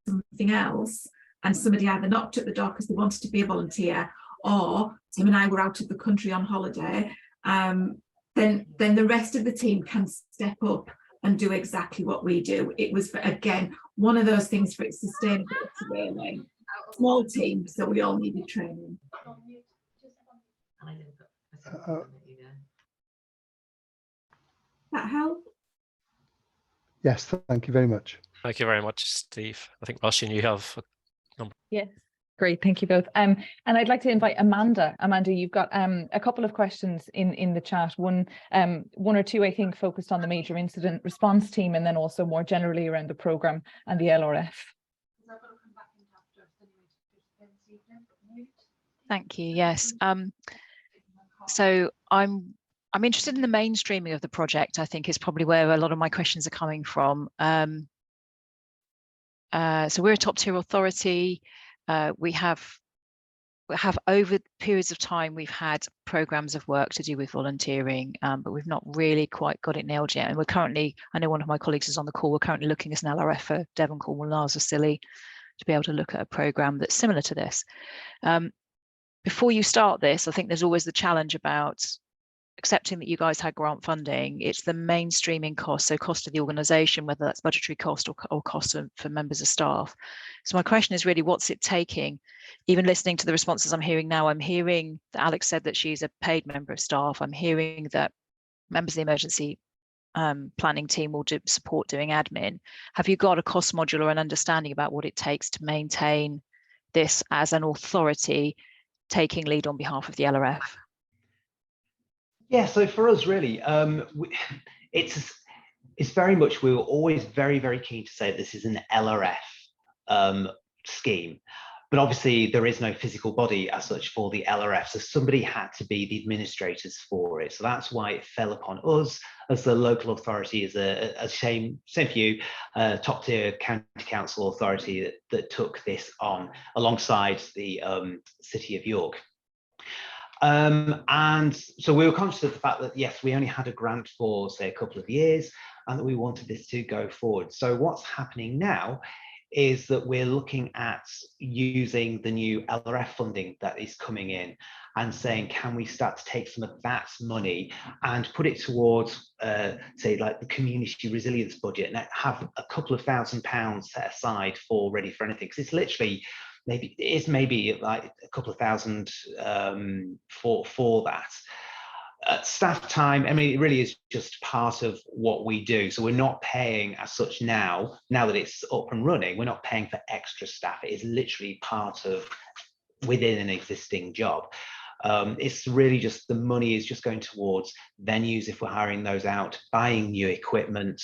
something else, and somebody either knocked at the door because they wanted to be a volunteer, or Tim and I were out of the country on holiday, then the rest of the team can step up and do exactly what we do. It was, again, one of those things for its sustainability, really. Small team, so we all needed training. That help? Yes, thank you very much. Thank you very much, Steve. I think, Roisin, you have a number. Yes, great, thank you both. And I'd like to invite Amanda. Amanda, you've got a couple of questions in the chat. One or two, I think, focused on the major incident response team, and then also more generally around the programme and the LRF. Thank you. Yes. So I'm interested in the mainstreaming of the project. I think is probably where a lot of my questions are coming from. So we're a top tier authority. We have over periods of time, we've had programs of work to do with volunteering, but we've not really quite got it nailed yet. And we're currently, I know one of my colleagues is on the call, we're currently looking as an LRF for Devon, Cornwall, and Isles of Scilly to be able to look at a program that's similar to this. Before you start this, I think there's always the challenge about accepting that you guys had grant funding. It's the mainstreaming cost, so cost of the organisation, whether that's budgetary cost or cost for members of staff. So my question is really, what's it taking? Even listening to the responses I'm hearing now, I'm hearing that Alex said that she's a paid member of staff. I'm hearing that members of the emergency planning team will support doing admin. Have you got a cost module or an understanding about what it takes to maintain this as an authority taking lead on behalf of the LRF? Yeah, so for us, really, it's very much, we were always very, very keen to say this is an LRF scheme, but obviously there is no physical body as such for the LRF, so somebody had to be the administrators for it. So that's why it fell upon us as the local authority, as a same for you, top tier county council authority that took this on alongside the City of York. And so we were conscious of the fact that, yes, we only had a grant for, say, a couple of years, and that we wanted this to go forward. So what's happening now is that we're looking at using the new LRF funding that is coming in and saying, can we start to take some of that money and put it towards, say, like the community resilience budget, and have a couple of £1,000 set aside for Ready for Anything? Because it's literally maybe like a couple of thousand for that. Staff time, I mean, it really is just part of what we do. So we're not paying as such now that it's up and running, we're not paying for extra staff. It is literally part of within an existing job. It's really just the money is just going towards venues if we're hiring those out, buying new equipment.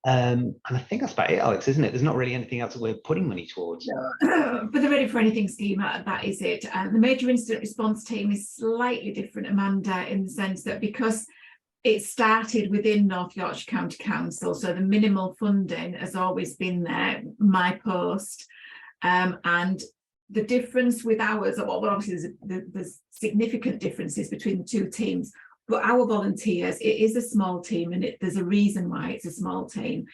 And I think that's about it, Alex, isn't it? There's not really anything else that we're putting money towards. No. For the Ready for Anything scheme, that is it. The major incident response team is slightly different, Amanda, in the sense that because it started within North Yorkshire County Council, so the minimal funding has always been there, my post, and the difference with ours, well, obviously there's significant differences between the two teams. But our volunteers, it is a small team, and there's a reason why it's a small team.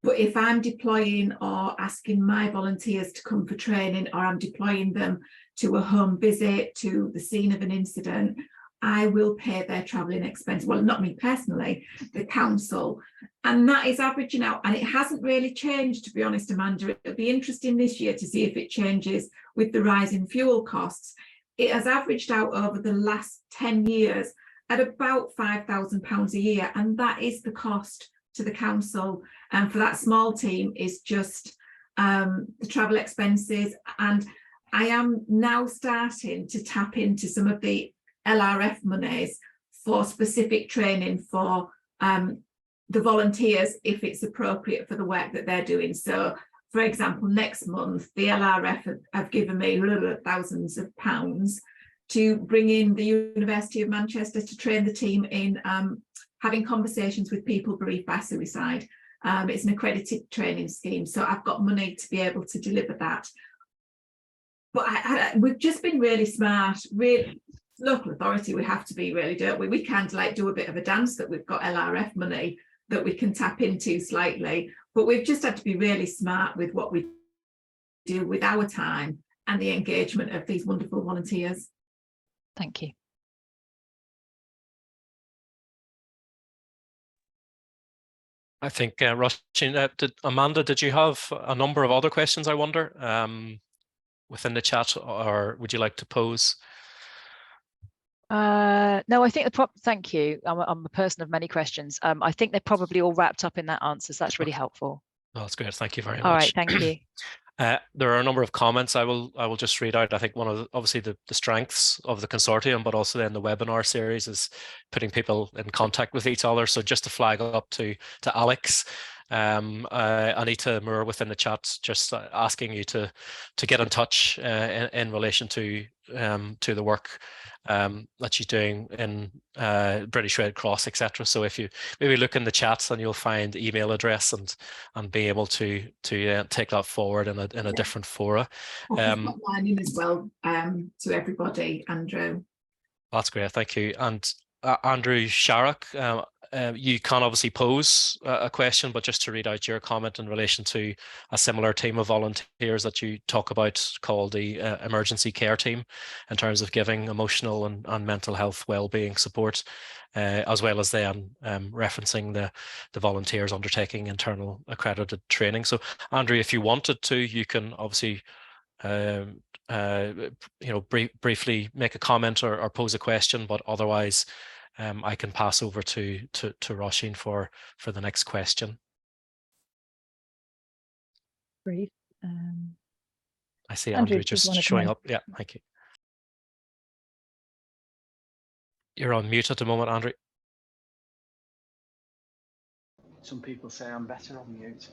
But if I'm deploying or asking my volunteers to come for training, or I'm deploying them to a home visit, to the scene of an incident, I will pay their travelling expense. Well, not me personally, the council. And that is averaging out. And it hasn't really changed, to be honest, Amanda. It'll be interesting this year to see if it changes with the rise in fuel costs. It has averaged out over the last 10 years at about £5,000 a year, and that is the cost to the council. And for that small team is just the travel expenses. And I am now starting to tap into some of the LRF monies for specific training for the volunteers, if it's appropriate for the work that they're doing. So, for example, next month, the LRF have given me thousands of pounds to bring in the University of Manchester to train the team in having conversations with people bereaved by suicide. It's an accredited training scheme, so I've got money to be able to deliver that. But we've just been really smart, really local authority. We have to be, really, don't we? We can't like do a bit of a dance that we've got LRF money that we can tap into slightly, but we've just had to be really smart with what we do with our time and the engagement of these wonderful volunteers. Thank you. I think, Roisin, Amanda, did you have a number of other questions, I wonder, within the chat, or would you like to pose? No, I think thank you. I'm a person of many questions. I think they're probably all wrapped up in that answer, so that's really helpful. Oh, that's great. Thank you very much. All right, thank you. There are a number of comments I will just read out. I think one of obviously the strengths of the consortium, but also then the webinar series, is putting people in contact with each other. So just to flag up to Alex, Anita Moore within the chat, just asking you to get in touch in relation to the work that she's doing in British Red Cross, etc. So if you maybe look in the chats, and you'll find email address and be able to take that forward in a different fora. Mine in as well to everybody, Andrew. That's great, thank you. And Andrew Sharrock, you can obviously pose a question, but just to read out your comment in relation to a similar team of volunteers that you talk about called the emergency care team, in terms of giving emotional and mental health well-being support, as well as then referencing the volunteers undertaking internal accredited training. So Andrew, if you wanted to, you can obviously briefly make a comment or pose a question, but otherwise I can pass over to Roisin for the next question. Great. I see Andrew just showing up. Yeah, thank you. You're on mute at the moment, Andrew. Some people say I'm better on mute.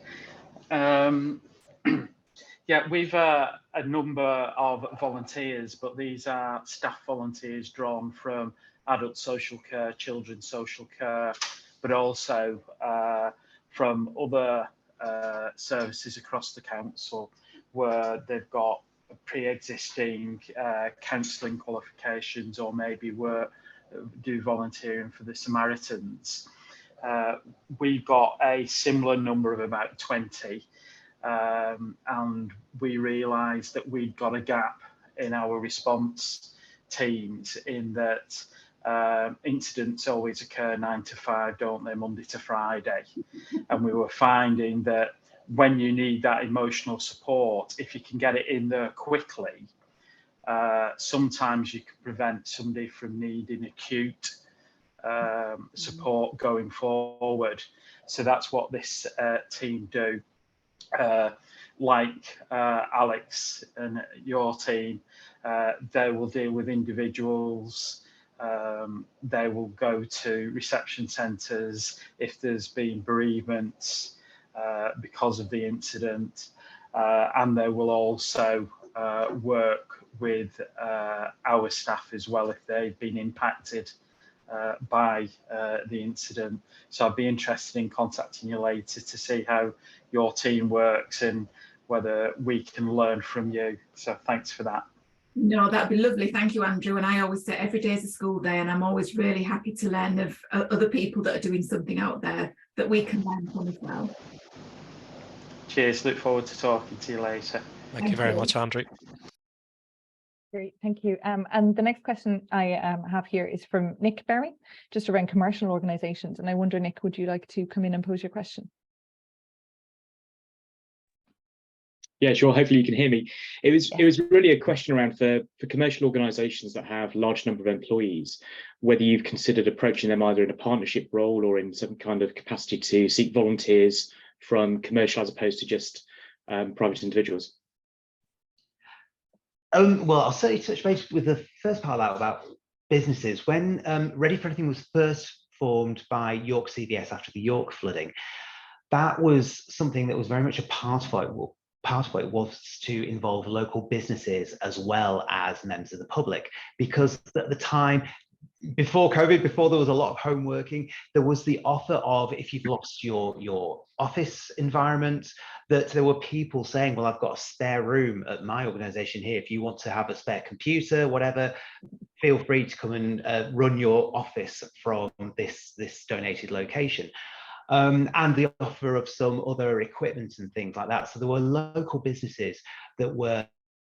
Yeah, we've a number of volunteers, but these are staff volunteers drawn from adult social care, children's social care, but also from other services across the council where they've got pre-existing counselling qualifications, or maybe do volunteering for the Samaritans. We've got a similar number of about 20 and we realised that we'd got a gap in our response teams, in that incidents always occur 9 to 5, don't they, Monday to Friday, and we were finding that when you need that emotional support, if you can get it in there quickly, sometimes you can prevent somebody from needing acute support going forward. So that's what this team do. Like Alex and your team, they will deal with individuals. They will go to reception centres if there's been bereavements because of the incident, and they will also work with our staff as well if they've been impacted by the incident. So I'd be interested in contacting you later to see how your team works and whether we can learn from you. So thanks for that. No, that'd be lovely. Thank you, Andrew. And I always say every day is a school day, and I'm always really happy to learn of other people that are doing something out there that we can learn from as well. Cheers. Look forward to talking to you later. Thank you very much, Andrew. Great, thank you. And the next question I have here is from Nick Berry, just around commercial organisations. And I wonder, Nick, would you like to come in and pose your question? Yeah, sure. Hopefully you can hear me. It was really a question around for commercial organisations that have large number of employees, whether you've considered approaching them either in a partnership role or in some kind of capacity to seek volunteers from commercial as opposed to just private individuals. Well, I'll certainly touch base with the first part of that about businesses. When Ready for Anything was first formed by York CVS after the York flooding, that was something that was very much a part of it. Part of it was to involve local businesses as well as members of the public, because at the time, before COVID, before there was a lot of home working, there was the offer of, if you've lost your office environment, that there were people saying, well, I've got a spare room at my organisation here. If you want to have a spare computer, whatever, feel free to come and run your office from this donated location. And the offer of some other equipment and things like that. So there were local businesses that were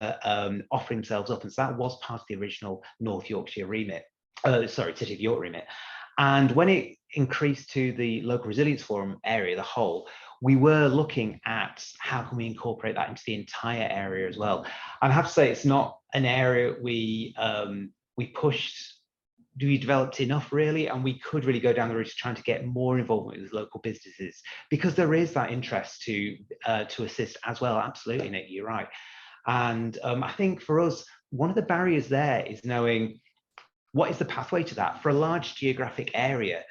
offering themselves up, and so that was part of the original North Yorkshire remit. City of York remit. And when it increased to the local resilience forum area, the whole, we were looking at how can we incorporate that into the entire area as well. And I have to say, it's not an area we developed enough really, and we could really go down the route of trying to get more involvement with local businesses, because there is that interest to assist as well. Absolutely, Nick, you're right. And I think for us, one of the barriers there is knowing what is the pathway to that. For a large geographic area,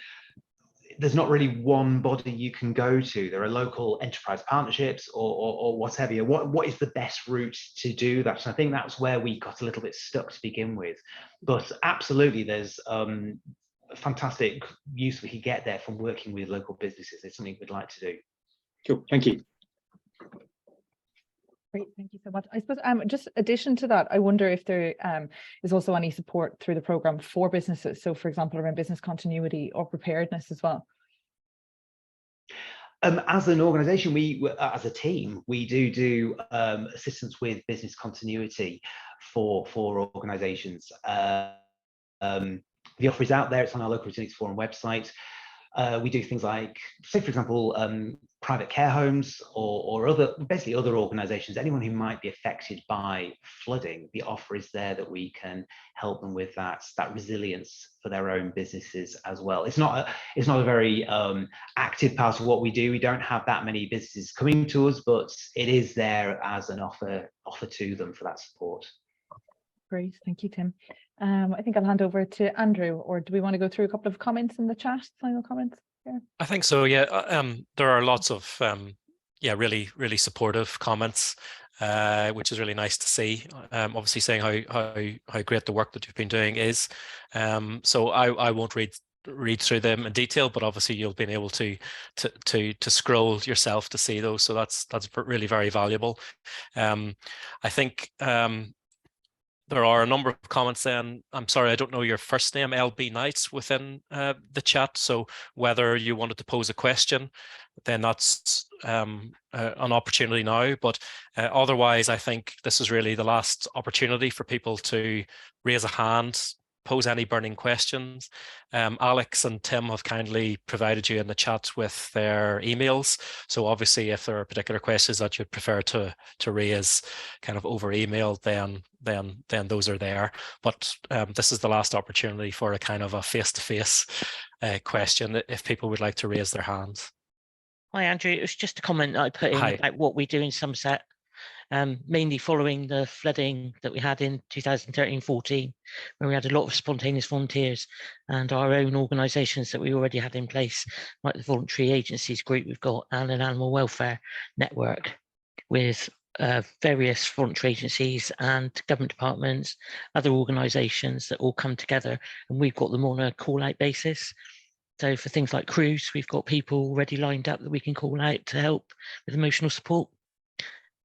there's not really one body you can go to. There are local enterprise partnerships or whatever. What is the best route to do that? And I think that's where we got a little bit stuck to begin with. But absolutely, there's fantastic use we could get there from working with local businesses. It's something we'd like to do. Cool, thank you. Great, thank you so much. I suppose just addition to that, I wonder if there is also any support through the programme for businesses. So for example, around business continuity or preparedness as well. As an organisation, as a team, we do assistance with business continuity for organisations. The offer is out there. It's on our local resilience forum website. We do things like, say, for example, private care homes or basically other organisations, anyone who might be affected by flooding. The offer is there that we can help them with that resilience for their own businesses as well. It's not a very active part of what we do. We don't have that many businesses coming to us, but it is there as an offer to them for that support. Great, thank you, Tim. I think I'll hand over to Andrew, or do we want to go through a couple of comments in the chat, final comments? Yeah. I think so, yeah. There are lots of, really, really supportive comments, which is really nice to see. Obviously saying how great the work that you've been doing is. So I won't read through them in detail, but obviously you'll be able to scroll yourself to see those. So that's really very valuable. I think there are a number of comments then. I'm sorry, I don't know your first name, LB Knights, within the chat. So whether you wanted to pose a question, then that's an opportunity now. But otherwise, I think this is really the last opportunity for people to raise a hand, pose any burning questions. Alex and Tim have kindly provided you in the chat with their emails. So obviously, if there are particular questions that you'd prefer to raise kind of over email, then those are there. But this is the last opportunity for a kind of a face-to-face question if people would like to raise their hands. Hi, Andrew. It was just a comment I put in about what we do in Somerset. Mainly following the flooding that we had in 2013-14, when we had a lot of spontaneous volunteers, and our own organisations that we already had in place, like the voluntary agencies group we've got, and an animal welfare network with various voluntary agencies and government departments, other organisations that all come together, and we've got them on a call-out basis. So for things like crews, we've got people already lined up that we can call out to help with emotional support.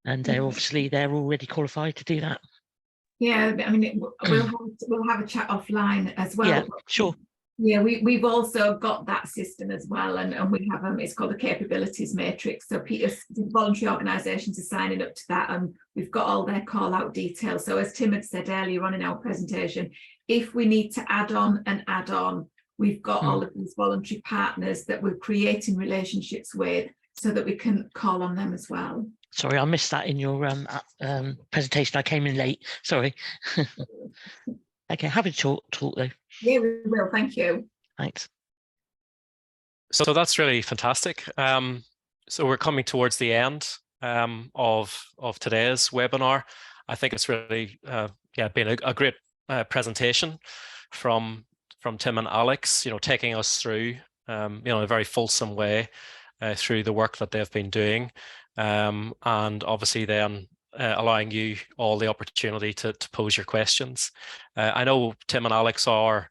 And they're already qualified to do that. Yeah, I mean, we'll have a chat offline as well. Yeah, sure. Yeah, we've also got that system as well, and we have it's called the capabilities matrix. So voluntary organisations are signing up to that, and we've got all their call out details. So as Tim had said earlier on in our presentation, if we need to add on, we've got all of these voluntary partners that we're creating relationships with, so that we can call on them as well. Sorry, I missed that in your presentation. I came in late. Sorry. Okay, happy to talk though. Yeah, we will. Thank you. Thanks. So that's really fantastic. So we're coming towards the end of today's webinar. I think it's really been a great presentation from Tim and Alex. Taking us through in a very fulsome way through the work that they've been doing. And obviously then allowing you all the opportunity to pose your questions. I know Tim and Alex are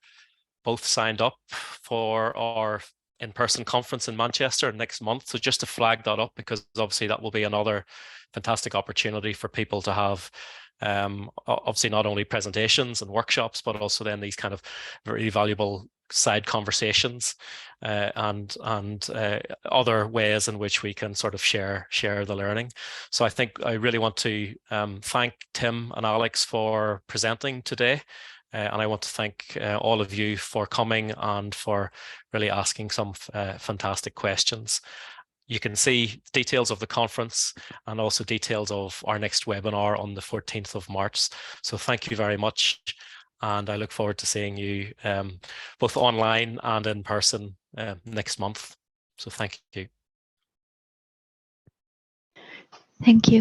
both signed up for our in-person conference in Manchester next month. So just to flag that up, because obviously that will be another fantastic opportunity for people to have obviously not only presentations and workshops, but also then these kind of very valuable side conversations and other ways in which we can sort of share the learning. So I think I really want to thank Tim and Alex for presenting today. And I want to thank all of you for coming and for really asking some fantastic questions. You can see details of the conference and also details of our next webinar on the 14th of March. So thank you very much. And I look forward to seeing you both online and in person next month. So thank you. Thank you.